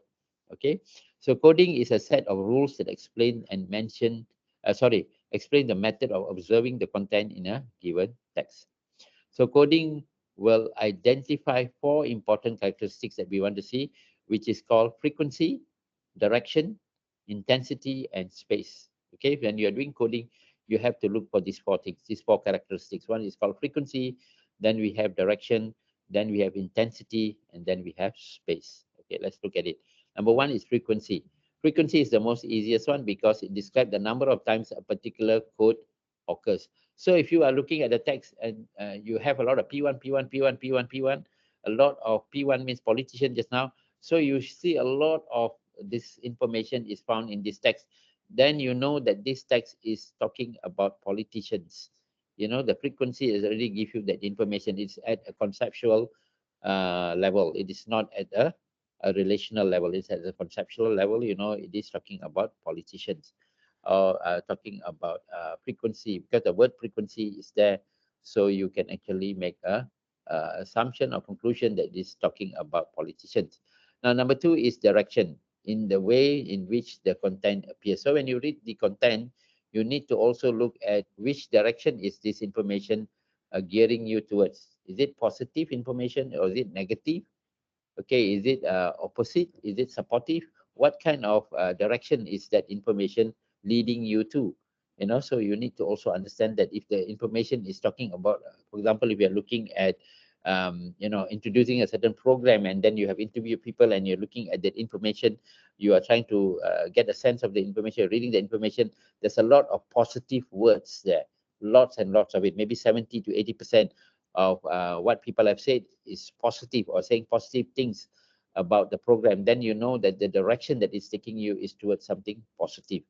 Okay, so coding is a set of rules that explain and mention explain the method of observing the content in a given text. So coding will identify four important characteristics that we want to see, which is called frequency, direction, intensity, and space. Okay, when you are doing coding, you have to look for these four things, these four characteristics. One is called frequency, then we have direction, then we have intensity, and then we have space. Okay, let's look at it. Number one is frequency. Frequency is the most easiest one because it describes the number of times a particular code occurs. So if you are looking at the text and you have a lot of P1, P1, P1, P1, P1, a lot of P1 means politician just now. So you see a lot of this information is found in this text. Then you know that this text is talking about politicians. You know, the frequency is already give you that information. It's at a conceptual level. It is not at a relational level. It's at a conceptual level. You know, it is talking about politicians or talking about frequency, because the word frequency is there, so you can actually make a assumption or conclusion that is talking about politicians. Now, number two is direction, in the way in which the content appears. So when you read the content, you need to also look at which direction is this information gearing you towards. Is it positive information or is it negative? Okay, is it opposite? Is it supportive? What kind of direction is that information leading you to? You know, so you need to also understand that if the information is talking about, for example, if you're looking at, introducing a certain program, and then you have interviewed people and you're looking at that information, you are trying to get a sense of the information, reading the information. There's a lot of positive words there, lots and lots of it, maybe 70 to 80% of what people have said is positive or saying positive things about the program, then you know that the direction that it's taking you is towards something positive.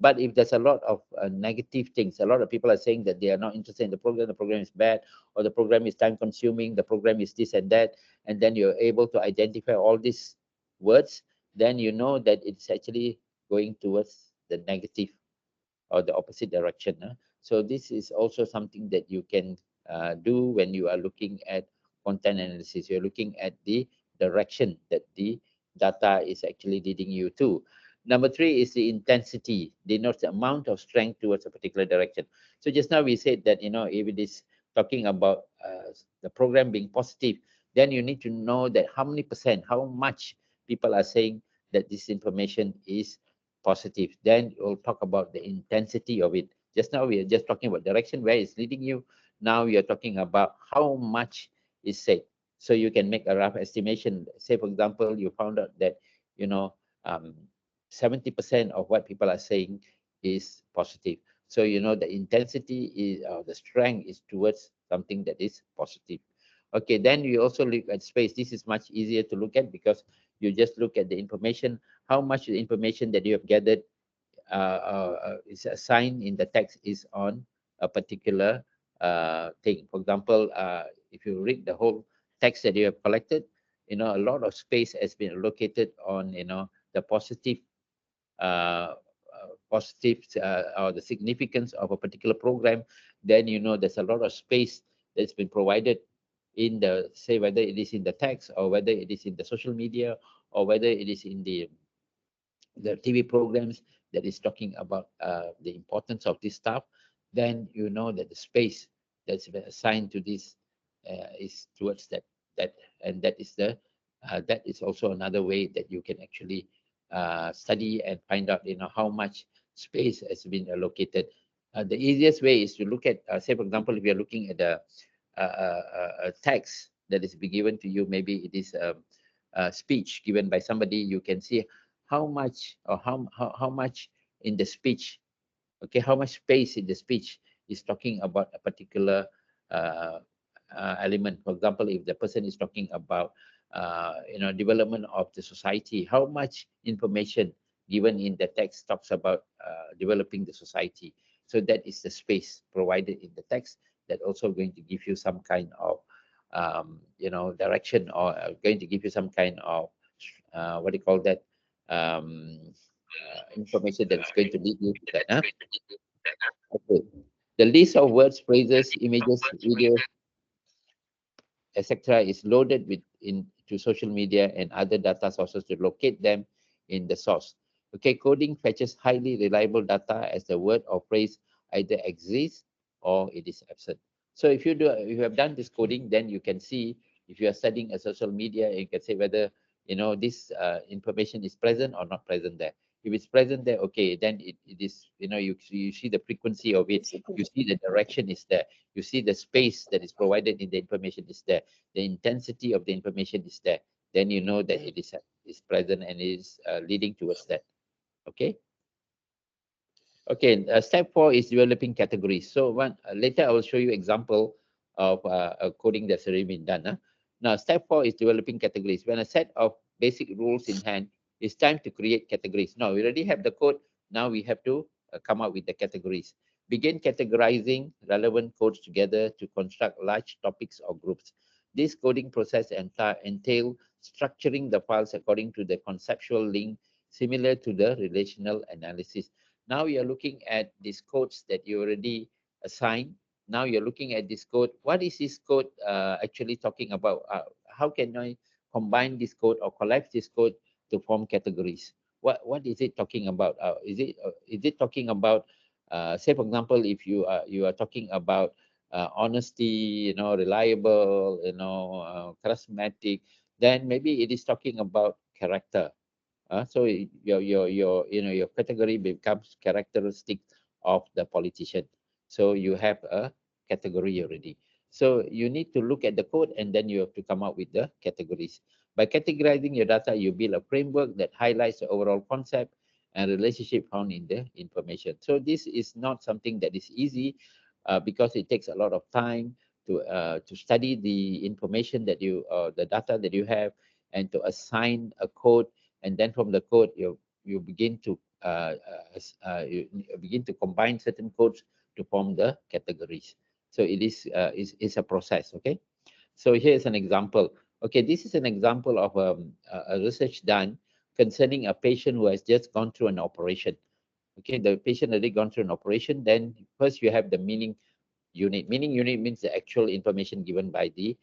But if there's a lot of negative things, a lot of people are saying that they are not interested in the program is bad, or the program is time consuming, the program is this and that, and then you're able to identify all these words, then you know that it's actually going towards the negative or the opposite direction. So this is also something that you can do when you are looking at content analysis. You're looking at the direction that the data is actually leading you to. Number three is the intensity, denotes the amount of strength towards a particular direction. So just now we said that, if it is talking about the program being positive, then you need to know that how many percent, how much people are saying that this information is positive. Then we'll talk about the intensity of it. Just now we are just talking about direction, where it's leading you. Now we are talking about how much is said. So you can make a rough estimation. Say, for example, you found out that, you know, um, 70% of what people are saying is positive. So, the intensity is, the strength is towards something that is positive. Okay, then we also look at space. This is much easier to look at because you just look at the information, how much the information that you have gathered is assigned in the text is on a particular thing. For example, if you read the whole text that you have collected, a lot of space has been allocated on, the positive or the significance of a particular program. Then there's a lot of space that's been provided in the, say, whether it is in the text or whether it is in the social media or whether it is in the TV programs that is talking about the importance of this stuff. Then you know that the space that's been assigned to this is towards that, and that is also another way that you can actually study and find out, how much space has been allocated. The easiest way is to look at, say, for example, if you're looking at a text that is be given to you, maybe it is a speech given by somebody, you can see how much or how much in the speech, okay, how much space in the speech is talking about a particular uh, element. For example, if the person is talking about development of the society, how much information given in the text talks about developing the society. So that is the space provided in the text that also going to give you some kind of direction, or going to give you some kind of what do you call that, um, information that's going to lead you to that. Huh? Okay. The list of words, phrases, images, videos, etc., is loaded with into social media and other data sources to locate them in the source. Okay, coding fetches highly reliable data as the word or phrase either exists or it is absent. So if you have done this coding, then you can see if you are studying a social media, you can say whether this information is present or not present there. If it's present there, okay, then it is, you see the frequency of it, you see the direction is there, you see the space that is provided in the information is there, the intensity of the information is there, then you know that it is present and is leading towards that. Okay. Okay, step 4 is developing categories. So later I will show you example of a coding that's already been done. Now, step 4 is developing categories. When a set of basic rules in hand, it's time to create categories. Now, we already have the code. Now we have to come up with the categories. Begin categorizing relevant codes together to construct large topics or groups. This coding process entail structuring the files according to the conceptual link, similar to the relational analysis. Now you're looking at these codes that you already assigned. Now you're looking at this code. What is this code actually talking about? How can I combine this code or collapse this code to form categories? What is it talking about? Is it talking about, say for example, if you are talking about honesty, reliable, charismatic, then maybe it is talking about character. So your category becomes characteristic of the politician. So you have a category already. So you need to look at the code and then you have to come up with the categories. By categorizing your data, you build a framework that highlights the overall concept and relationship found in the information. So this is not something that is easy because it takes a lot of time to study the information that the data that you have, and to assign a code, and then from the code you begin to you begin to combine certain codes to form the categories. So is a process. Okay, so here is an example. Okay, this is an example of a research done concerning a patient who has just gone through an operation. Okay, the patient already gone through an operation. Then first you have the meaning unit. Meaning unit means the actual information given by the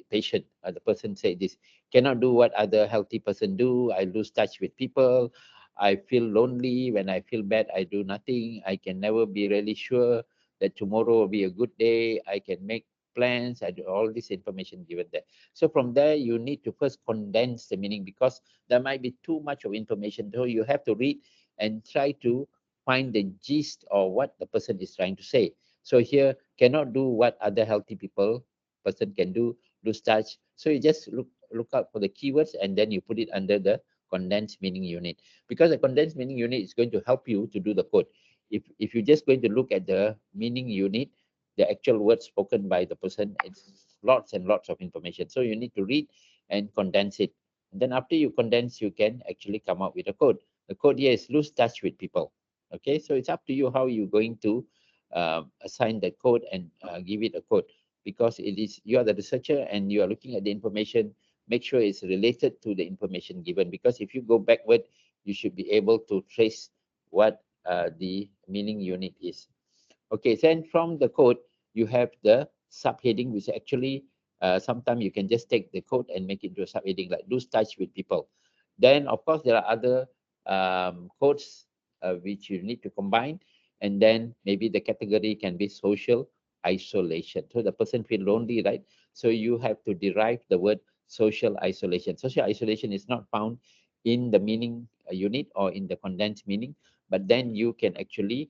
patient. The person said this: cannot do what other healthy person do. I lose touch with people. I feel lonely. When I feel bad, I do nothing. I can never be really sure that tomorrow will be a good day. I can make plans. I do all this information given there. So from there, you need to first condense the meaning, because there might be too much of information. So you have to read and try to find the gist or what the person is trying to say. So here, cannot do what other healthy person can do, lose touch. So you just look out for the keywords and then you put it under the condensed meaning unit, because the condensed meaning unit is going to help you to do the code. If you're just going to look at the meaning unit, the actual words spoken by the person, it's lots and lots of information. So you need to read and condense it. And then after you condense, you can actually come up with a code. The code here is lose touch with people. Okay, so it's up to you how you're going to assign the code and give it a code, because it is, you are the researcher and you are looking at the information. Make sure it's related to the information given, because if you go backward, you should be able to trace what the meaning unit is. Okay, then from the code, you have the subheading, which actually sometimes you can just take the code and make it into a subheading, like lose touch with people. Then, of course, there are other codes which you need to combine. And then maybe the category can be social isolation. So the person feel lonely, right? So you have to derive the word social isolation. Social isolation is not found in the meaning unit or in the condensed meaning, but then you can actually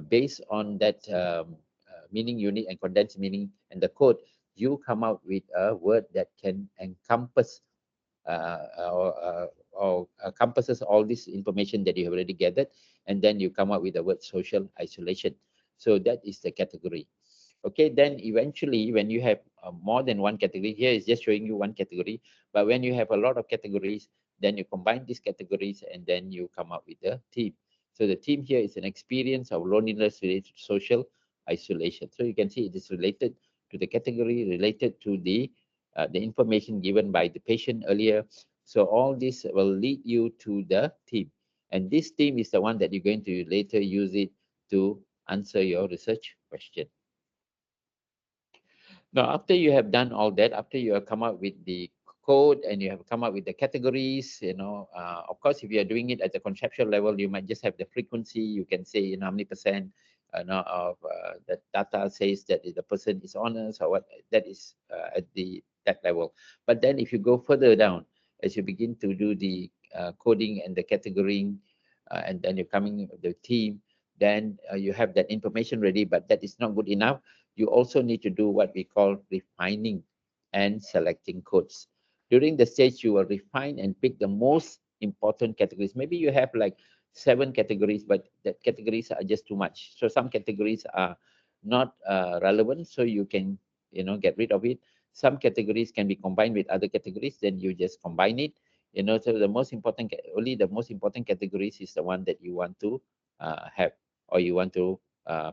based on that meaning unit and condensed meaning and the code, you come out with a word that can encompass or encompasses all this information that you have already gathered, and then you come up with the word social isolation. So that is the category. Okay, then eventually when you have more than one category, here is just showing you one category, but when you have a lot of categories, then you combine these categories and then you come up with the theme. So the theme here is an experience of loneliness related to social isolation. So you can see it is related to the category, related to the information given by the patient earlier, So all this will lead you to the team. And this team is the one that you're going to later use it to answer your research question. Now, after you have done all that, after you have come up with the code and you have come up with the categories, of course, if you are doing it at the conceptual level, you might just have the frequency. You can say, how many percent of the data says that the person is honest or what. That is at that level. But then if you go further down, as you begin to do the coding and the categorizing, and then you're coming with the team, then you have that information ready, but that is not good enough. You also need to do what we call refining and selecting codes. During the stage, you will refine and pick the most important categories. Maybe you have like 7 categories, but that categories are just too much. So some categories are not relevant, so you can get rid of it. Some categories can be combined with other categories, then you just combine it. So the most important, only the most important categories is the one that you want to have or you want to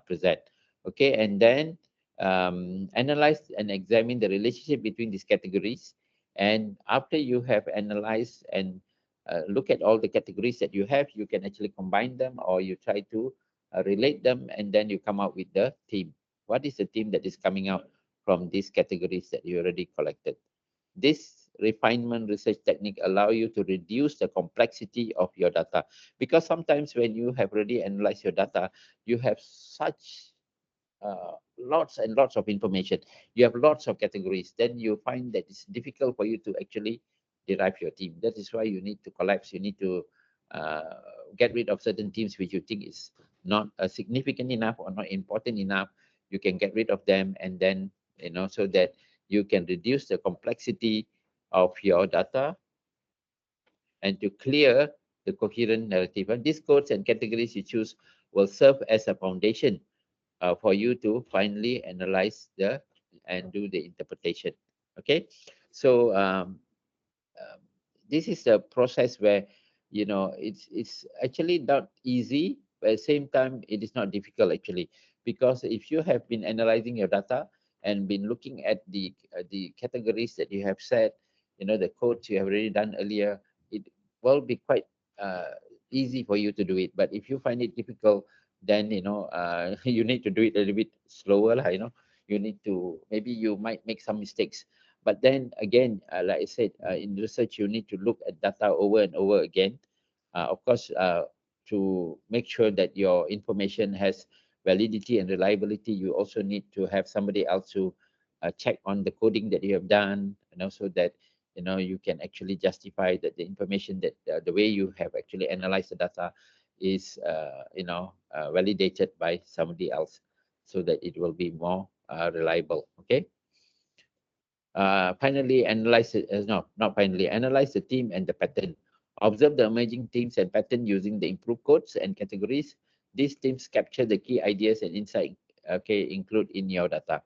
present. Okay, and then analyze and examine the relationship between these categories. And after you have analyzed and look at all the categories that you have, you can actually combine them or you try to relate them, and then you come out with the theme. What is the theme that is coming out from these categories that you already collected? This refinement research technique allow you to reduce the complexity of your data, because sometimes when you have already analyzed your data, you have such lots and lots of information. You have lots of categories. Then you find that it's difficult for you to actually derive your team. That is why you need to collapse. You need to uh, get rid of certain teams which you think is not significant enough or not important enough. You can get rid of them, and then so that you can reduce the complexity of your data and to clear the coherent narrative. And these codes and categories you choose will serve as a foundation for you to finally analyze the and do the interpretation. Okay, so um, this is a process where it's actually not easy, but at the same time it is not difficult actually, because if you have been analyzing your data and been looking at the categories that you have set, the codes you have already done earlier, it will be quite uh, easy for you to do it. But if you find it difficult, then you need to do it a little bit slower lah, you need to, maybe you might make some mistakes. But then again, like I said, in research, you need to look at data over and over again. Of course, to make sure that your information has validity and reliability, you also need to have somebody else to check on the coding that you have done, so that you can actually justify that the information that the way you have actually analyzed the data is validated by somebody else, so that it will be more reliable. Okay. Finally, analyze it. No, not finally. Analyze the theme and the pattern. Observe the emerging themes and pattern using the improved codes and categories. These themes capture the key ideas and insight. Okay, include in your data.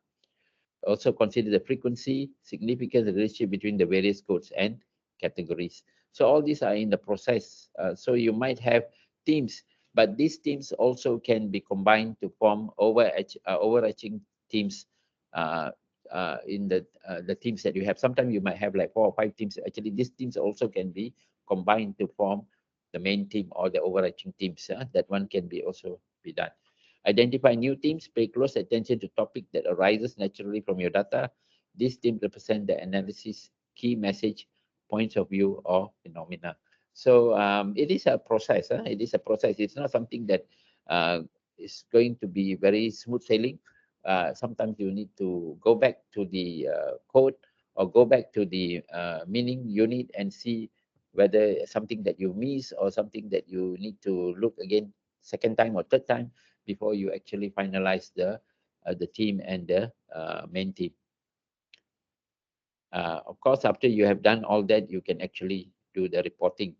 Also consider the frequency, significance, the relationship between the various codes and categories. So all these are in the process. So you might have themes, but these themes also can be combined to form overarching themes in the themes that you have. Sometimes you might have like 4 or 5 themes. Actually, these themes also can be combined to form the main theme or the overarching themes. That one can be also be done. Identify new themes, pay close attention to topic that arises naturally from your data. These themes represent the analysis, key message, points of view, or phenomena. So it is a process. It is a process. It's not something that is going to be very smooth sailing. Sometimes you need to go back to the code or go back to the meaning unit and see whether something that you miss or something that you need to look again second time or third time before you actually finalize the team and the main team. Of course, after you have done all that, you can actually do the reporting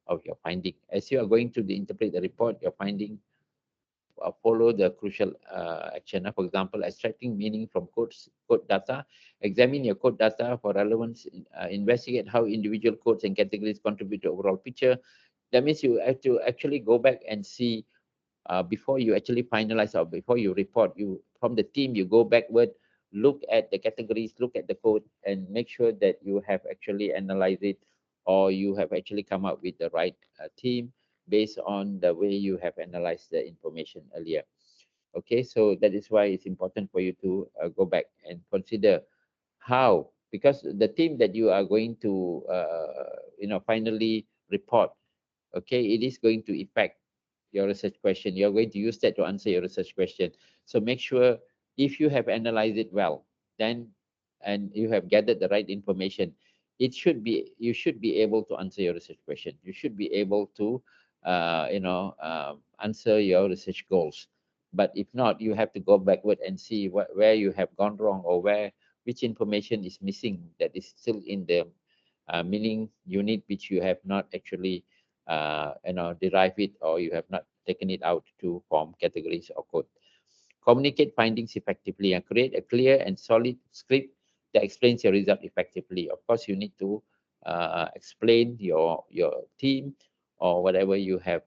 of your finding. As you are going to interpret the report, your finding follow the crucial action. For example, extracting meaning from code data. Examine your code data for relevance. Investigate how individual codes and categories contribute to overall picture. That means you have to actually go back and see before you actually finalize or before you report. You from the team, you go backward, look at the categories, look at the code, and make sure that you have actually analyzed it or you have actually come up with the right team based on the way you have analyzed the information earlier. Okay, so that is why it's important for you to go back and consider how, because the team that you are going to finally report, okay, it is going to affect your research question. You're going to use that to answer your research question. So make sure, if you have analyzed it well, then, and you have gathered the right information, you should be able to answer your research question. You should be able to answer your research goals. But if not, you have to go backward and see where you have gone wrong, or which information is missing that is still in the meaning unit, which you have not actually derive it, or you have not taken it out to form categories or code. Communicate findings effectively and create a clear and solid script that explains your result effectively. Of course, you need to explain your team or whatever you have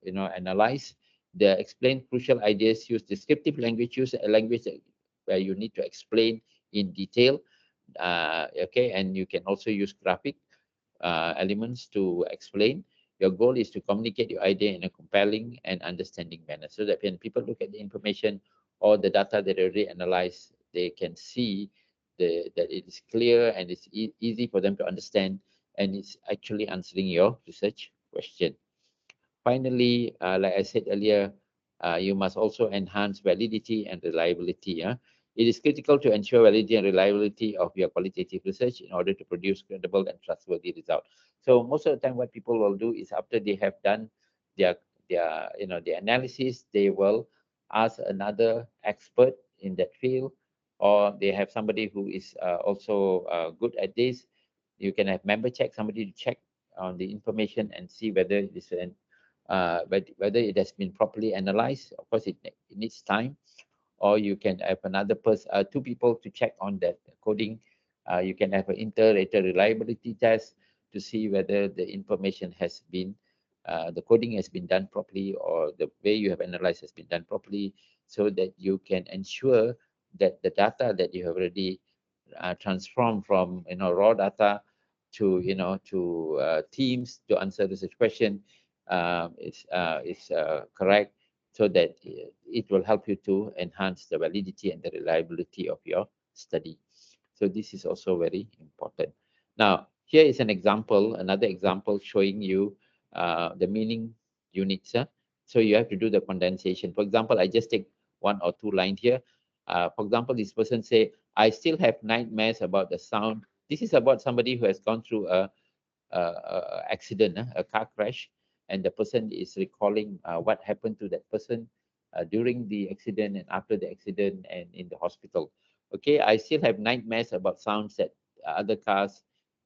analyzed. The explain crucial ideas, use descriptive language, use a language where you need to explain in detail. Okay, and you can also use graphic elements to explain. Your goal is to communicate your idea in a compelling and understanding manner, so that when people look at the information or the data that they already analyze, they can see that it is clear and it's easy for them to understand, and it's actually answering your research question. Finally, like I said earlier, you must also enhance validity and reliability. It is critical to ensure validity and reliability of your qualitative research in order to produce credible and trustworthy results. So most of the time, what people will do is, after they have done their the analysis, they will ask another expert in that field, or they have somebody who is also good at this. You can have member check, somebody to check on the information and see whether it is but whether it has been properly analyzed. Of course, it needs time. Or you can have another person, two people to check on that coding. You can have an inter-rater reliability test to see whether the information has been, the coding has been done properly, or the way you have analyzed has been done properly, so that you can ensure that the data that you have already transformed from raw data to teams to answer this question is correct, so that it will help you to enhance the validity and the reliability of your study. So this is also very important. Now, here is an example, another example showing you the meaning units. So you have to do the condensation. For example, I just take one or two lines here. For example, this person say, I still have nightmares about the sound. This is about somebody who has gone through a accident, a car crash, and the person is recalling what happened to that person during the accident and after the accident and in the hospital. Okay, I still have nightmares about sounds that other cars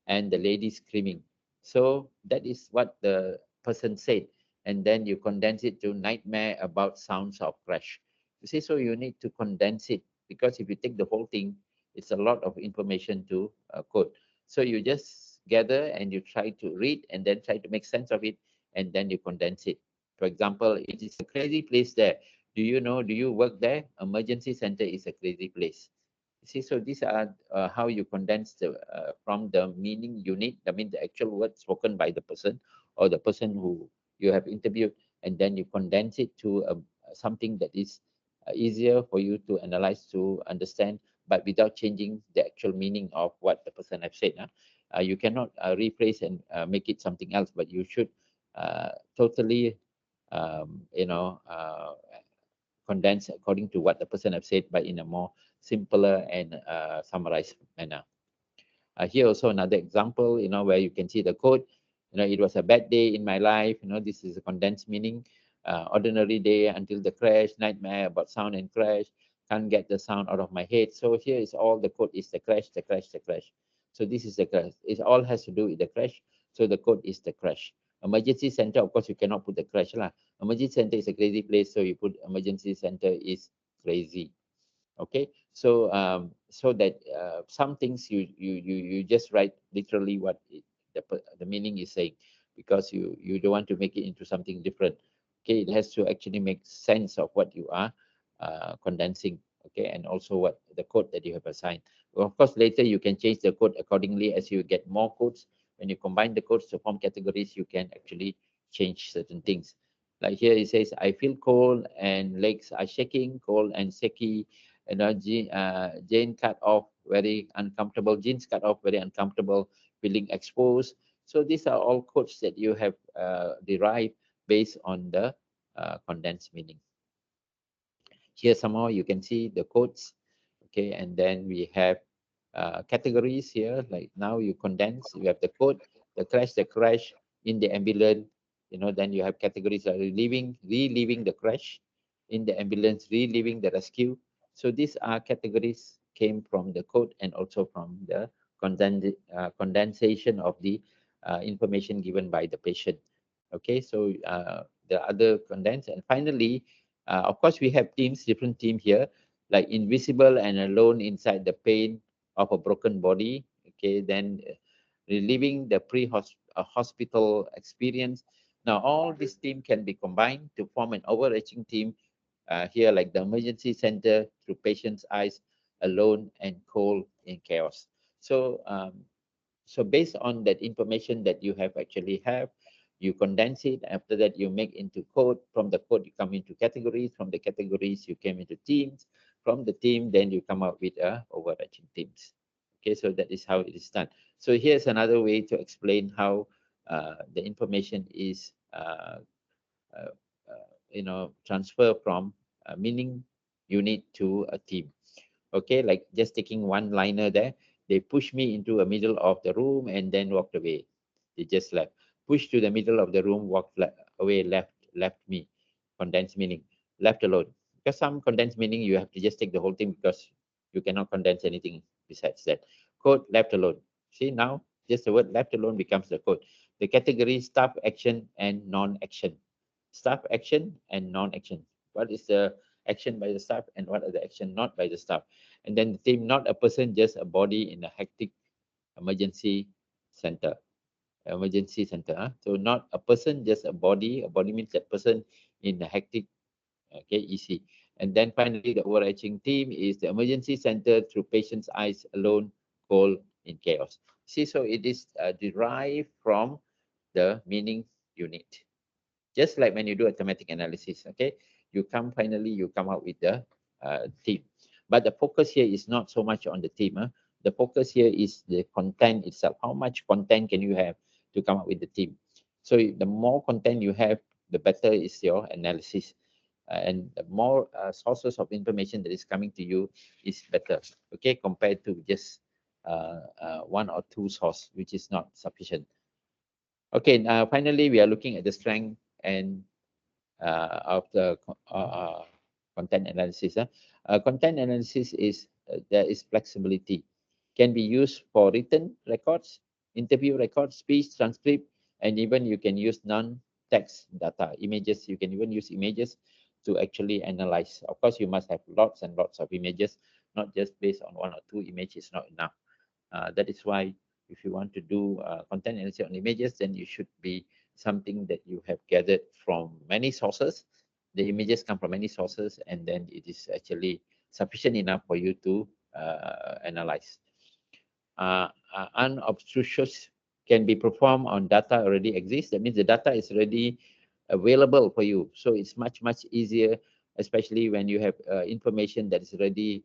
and the lady screaming. So that is what the person said, and then you condense it to nightmare about sounds of crash. You see, so you need to condense it, because if you take the whole thing, it's a lot of information to code. So you just gather and you try to read and then try to make sense of it, and then you condense it. For example, it is a crazy place there. Do you know? Do you work there? Emergency center is a crazy place. You see, so these are how you condense from the meaning unit. I mean, the actual word spoken by the person or the person who you have interviewed, and then you condense it to something that is easier for you to analyze, to understand, but without changing the actual meaning of what the person have said. You cannot rephrase and make it something else, but you should totally, um, you know, uh, condense according to what the person have said, but in a more simpler and summarized manner. Here also another example, where you can see the code. It was a bad day in my life. This is a condensed meaning. Ordinary day until the crash, nightmare about sound and crash, can't get the sound out of my head. So here is all the code is the crash, the crash, the crash. So this is the crash. It all has to do with the crash. So the code is the crash. Emergency center, of course, you cannot put the crash lah. Emergency center is a crazy place, so you put emergency center is crazy. Okay, so that some things you just write literally what the meaning is saying, because you don't want to make it into something different. Okay, it has to actually make sense of what you are condensing. Okay, and also what the code that you have assigned. Well, of course, later you can change the code accordingly as you get more codes. when you combine the codes to form categories, you can actually change certain things. Like here it says, I feel cold and legs are shaking, cold and shaky. Jane cut off very uncomfortable. Jeans cut off very uncomfortable, feeling exposed. So these are all codes that you have derived based on the condensed meaning. Here somehow you can see the codes, okay, and then we have categories here. Like now you condense, you have the code, the crash in the ambulance, then you have categories like reliving the crash in the ambulance, reliving the rescue. So these are categories came from the code and also from the condensation of the information given by the patient. Okay, so the other condense, and finally, of course, we have teams, different team here, like invisible and alone inside the pain of a broken body. Okay, then reliving the pre-hospital experience. Now, all this team can be combined to form an overarching team here, like the emergency center through patient's eyes, alone and cold in chaos. So based on that information that you have actually have, you condense it. After that, you make into code. From the code, you come into categories. From the categories, you came into teams. From the team, then you come up with a overarching teams. Okay, so that is how it is done. So here's another way to explain how the information is, uh, transfer from a meaning unit to a team. Okay, like just taking one liner there, they pushed me into the middle of the room and then walked away. They just left. Pushed to the middle of the room, walked away, left me. Condensed meaning, left alone. Because some condensed meaning, you have to just take the whole thing because you cannot condense anything besides that. Code, left alone. See now, just the word left alone becomes the code. The category staff action and non-action. Staff action and non-action. What is the action by the staff and what are the action not by the staff? And then the theme, not a person, just a body in a hectic emergency center. Emergency center. So not a person, just a body. A body means that person in a hectic, okay, EC. And then finally, the overarching theme is the emergency center through patient's eyes alone, cold in chaos. See, so it is derived from the meaning unit. Just like when you do a thematic analysis, okay, you come out with the theme. But the focus here is not so much on the theme. The focus here is the content itself. How much content can you have to come up with the theme? So the more content you have, the better is your analysis. And the more sources of information that is coming to you is better, okay, compared to just one or two source, which is not sufficient. Okay, finally, we are looking at the strength and of the content analysis. Content analysis is there is flexibility, can be used for written records, interview records, speech, transcript, and even you can use non-text data, images. You can even use images to actually analyze. Of course, you must have lots and lots of images, not just based on one or two images, not enough. That is why if you want to do content analysis on images, then you should be something that you have gathered from many sources. The images come from many sources, and then it is actually sufficient enough for you to analyze. Unobtrusious can be performed on data already exists. That means the data is already available for you. So it's much easier, especially when you have information that is already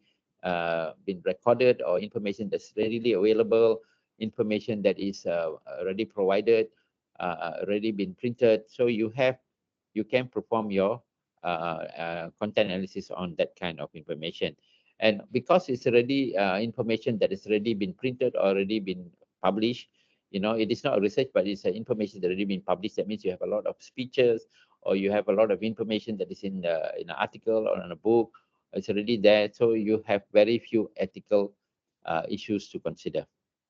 been recorded or information that's readily available, information that is already provided, already been printed. So you can perform your content analysis on that kind of information. And because it's already information that has already been printed or already been published, it is not research, but it's information that already been published. That means you have a lot of speeches or you have a lot of information that is in an article or in a book. It's already there. So you have very few ethical issues to consider.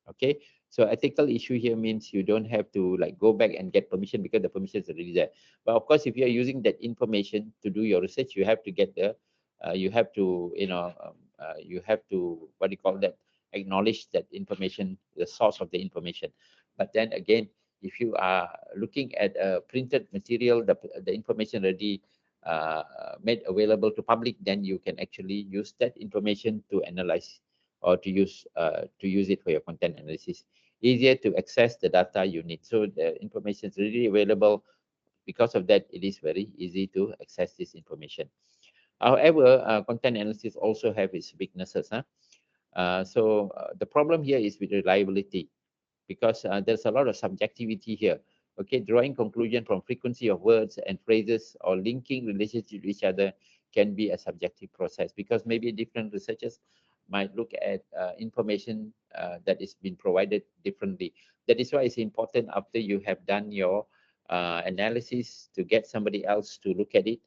Okay. So ethical issue here means you don't have to like go back and get permission because the permission is already there. But of course, if you are using that information to do your research, you have to get you have to, you have to, what do you call that? Acknowledge that information, the source of the information. But then again, if you are looking at a printed material, the information already made available to public, then you can actually use that information to analyze or to use it for your content analysis. easier to access the data you need. So the information is really available. Because of that, it is very easy to access this information. However, content analysis also have its weaknesses. The problem here is with reliability, because there's a lot of subjectivity here. Okay, drawing conclusion from frequency of words and phrases or linking relationship to each other can be a subjective process, because maybe different researchers might look at information that is being provided differently. That is why it's important, after you have done your analysis, to get somebody else to look at it,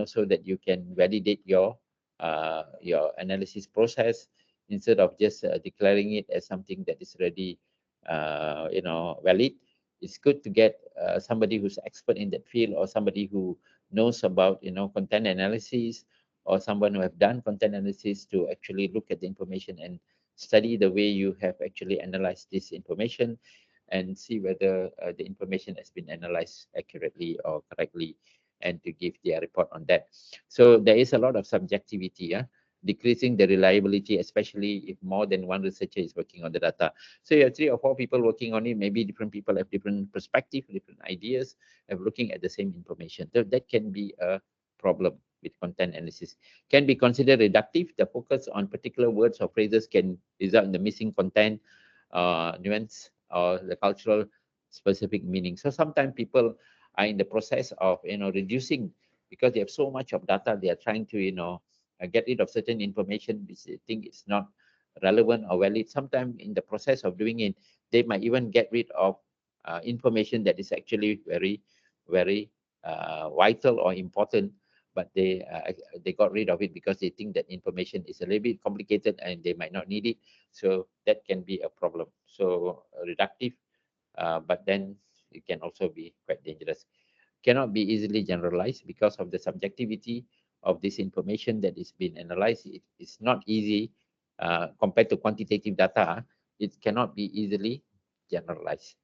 so that you can validate your analysis process, instead of just declaring it as something that is ready, valid. It's good to get somebody who's expert in that field, or somebody who knows about, content analysis, or someone who have done content analysis, to actually look at the information and study the way you have actually analyzed this information, and see whether the information has been analyzed accurately or correctly, and to give their report on that. So there is a lot of subjectivity, decreasing the reliability, especially if more than one researcher is working on the data. So you have 3 or 4 people working on it. Maybe different people have different perspective, different ideas of looking at the same information. So that can be a problem with content analysis. Can be considered reductive. The focus on particular words or phrases can result in the missing content, nuance, or the cultural specific meaning. So sometimes people are in the process of, reducing, because they have so much of data. They are trying to, get rid of certain information which they think is not relevant or valid. Sometimes in the process of doing it, they might even get rid of information that is actually very, very vital or important, but they got rid of it because they think that information is a little bit complicated and they might not need it. So that can be a problem. So reductive, but then it can also be quite dangerous. Cannot be easily generalized because of the subjectivity of this information that is being analyzed. It is not easy compared to quantitative data. It cannot be easily generalized.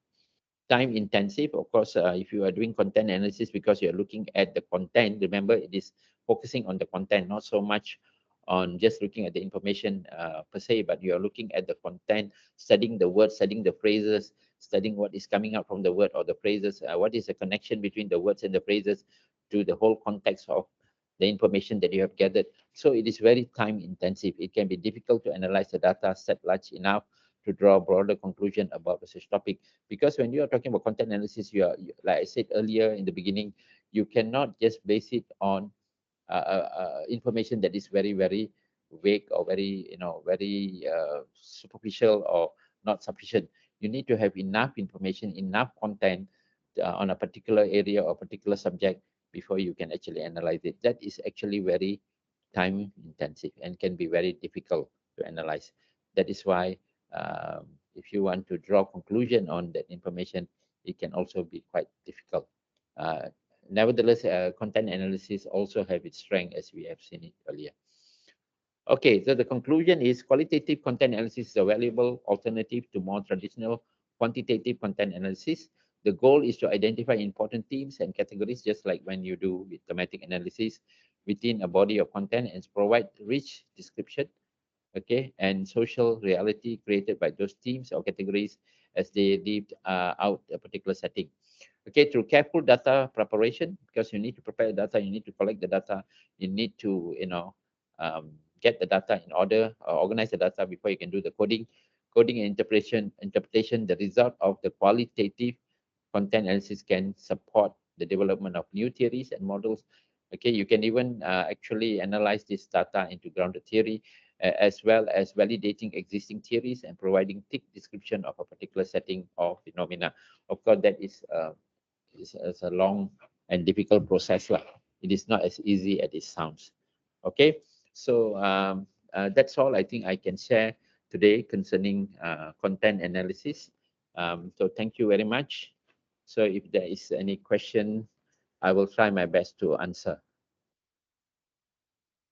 Time intensive, of course. If you are doing content analysis, because you're looking at the content, remember, it is focusing on the content, not so much on just looking at the information per se, but you are looking at the content, studying the words, studying the phrases, studying what is coming out from the word or the phrases, what is the connection between the words and the phrases to the whole context of the information that you have gathered. So it is very time intensive. It can be difficult to analyze the data set large enough to draw a broader conclusion about the such topic. Because when you are talking about content analysis, like I said earlier in the beginning, you cannot just base it on information that is very, very vague, or very, very superficial, or not sufficient. You need to have enough information, enough content on a particular area or particular subject before you can actually analyze it. That is actually very time intensive and can be very difficult to analyze. That is why if you want to draw conclusion on that information, it can also be quite difficult. Uh, Nevertheless, content analysis also have its strength, as we have seen it earlier. Okay, so the conclusion is qualitative content analysis is a valuable alternative to more traditional quantitative content analysis. The goal is to identify important themes and categories, just like when you do with thematic analysis, within a body of content, and provide rich description, okay, and social reality created by those themes or categories as they lived out a particular setting. Okay, through careful data preparation, because you need to prepare the data, you need to collect the data, you need to, get the data in order, organize the data before you can do the coding and interpretation. The result of the qualitative content analysis can support the development of new theories and models. Okay, you can even actually analyze this data into grounded theory, as well as validating existing theories and providing thick description of a particular setting or phenomena. Of course, that is a long and difficult process lah. It is not as easy as it sounds. Okay, so that's all I think I can share today concerning content analysis. So thank you very much. So if there is any question, I will try my best to answer.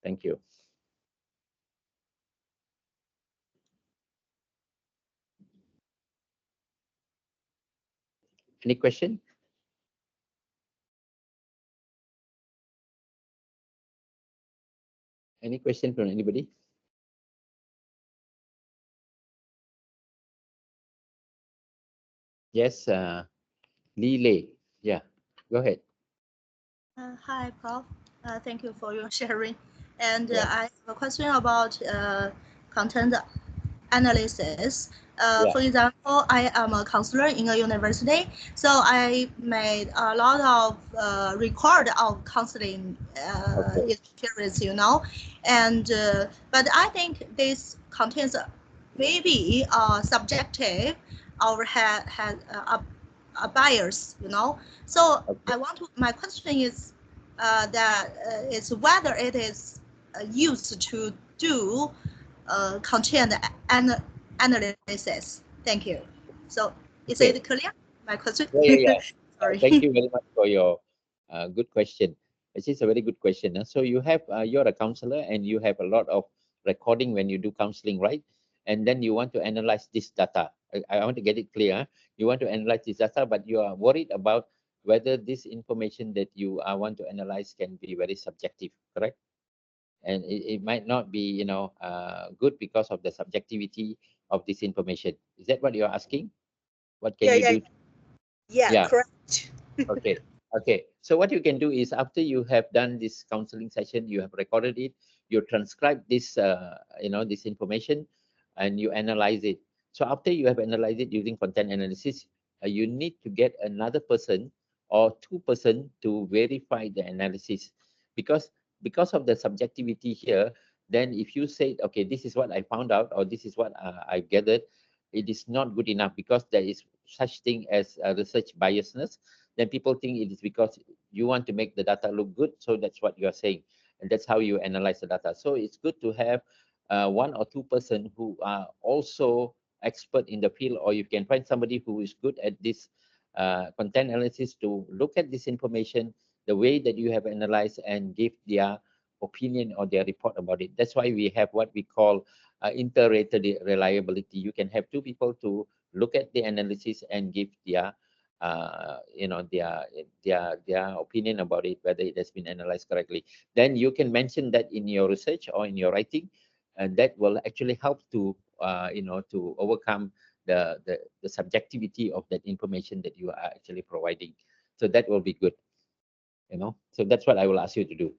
Thank you. Any question? Any question from anybody? Yes, Lee Lei. Yeah, go ahead. Hi, Prof. Thank you for your sharing. And Yeah, I have a question about content analysis. yeah. For example, I am a counselor in a university, so I made a lot of record of counseling Okay, experience. And but I think this contains maybe subjective or had a bias. So okay, I want to. My question is that is whether it is used to do content analysis. Thank you. So is it okay. clear? My question? Yeah, yeah, yeah. Sorry. Thank you very much for your good question. It's a very good question. So you have you're a counselor and you have a lot of recording when you do counseling, right? And then you want to analyze this data. I want to get it clear. You want to analyze this data, but you are worried about whether this information that you want to analyze can be very subjective, correct? And it might not be, good because of the subjectivity of this information. Is that what you're asking? What can Yeah, you yeah, do? yeah, Yeah. correct. Okay. Okay. So what you can do is after you have done this counseling session, you have recorded it, you transcribe this, this information, and you analyze it. So after you have analyzed it using content analysis, you need to get another person or two-person to verify the analysis, because because of the subjectivity here. Then if you say, okay, this is what I found out, or this is what I gathered, it is not good enough, because there is such thing as research biasness. Then people think it is because you want to make the data look good, so that's what you are saying, and that's how you analyze the data. So it's good to have one or two person who are also expert in the field, or you can find somebody who is good at this content analysis to look at this information the way that you have analyzed and give their opinion or their report about it. That's why we have what we call inter-rated reliability. You can have two people to look at the analysis and give their their opinion about it, whether it has been analyzed correctly. Then you can mention that in your research or in your writing, and that will actually help to to overcome the subjectivity of that information that you are actually providing. So that will be good. So that's what I will ask you to do,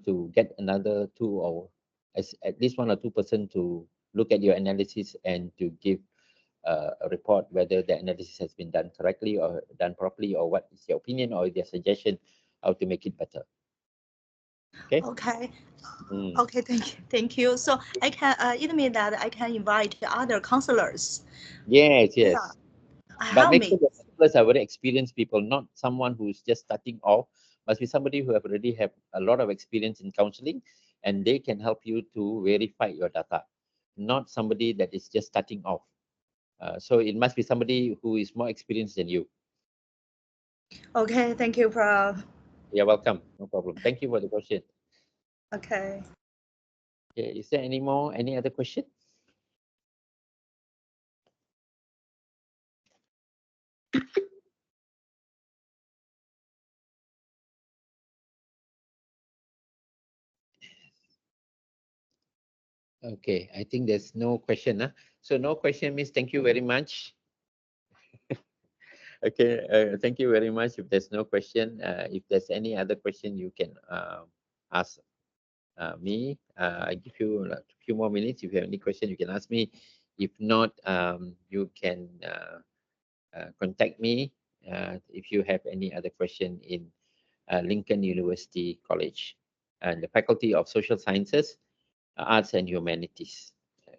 to get another two, or as at least one or two person to look at your analysis and to give a report whether the analysis has been done correctly or done properly, or what is your opinion or their suggestion how to make it better. Okay. Okay. Mm. Okay, thank you. So I can it means that I can invite other counselors. Yes, Yeah, yes. But help make me. sure the counselors are very experienced people, not someone who is just starting off. Must be somebody who have already have a lot of experience in counseling, and they can help you to verify your data, not somebody that is just starting off. So it must be somebody who is more experienced than you. Okay, thank you, Prof. You're welcome. No problem. Thank you for the question. Okay. Okay, is there any other question? Okay, I think there's no question. So no question means thank you very much. Okay, thank you very much. If there's no question, if there's any other question, you can ask me. I give you a few more minutes. If you have any question, you can ask me. If not, you can contact me if you have any other question in Lincoln University College and the Faculty of Social Sciences, Arts and Humanities.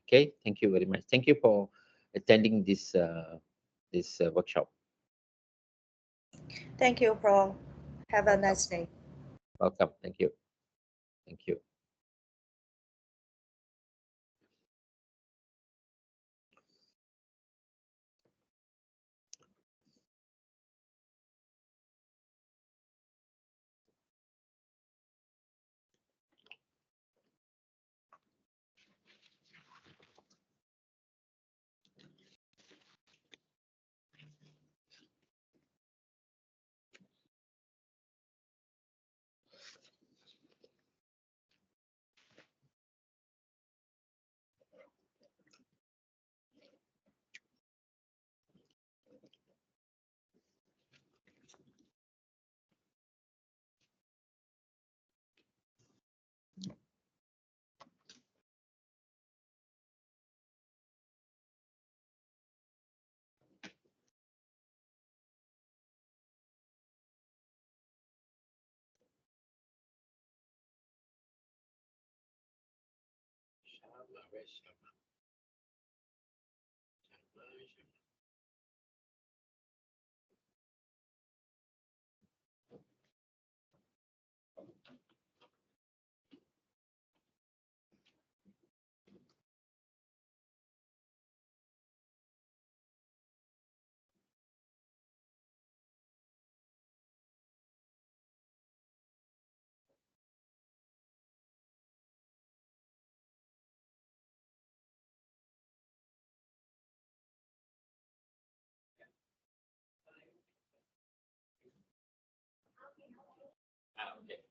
Okay, thank you very much. Thank you for attending this workshop. Thank you, Prof. Have a Welcome. nice day. Welcome. Thank you. Thank you. Okay.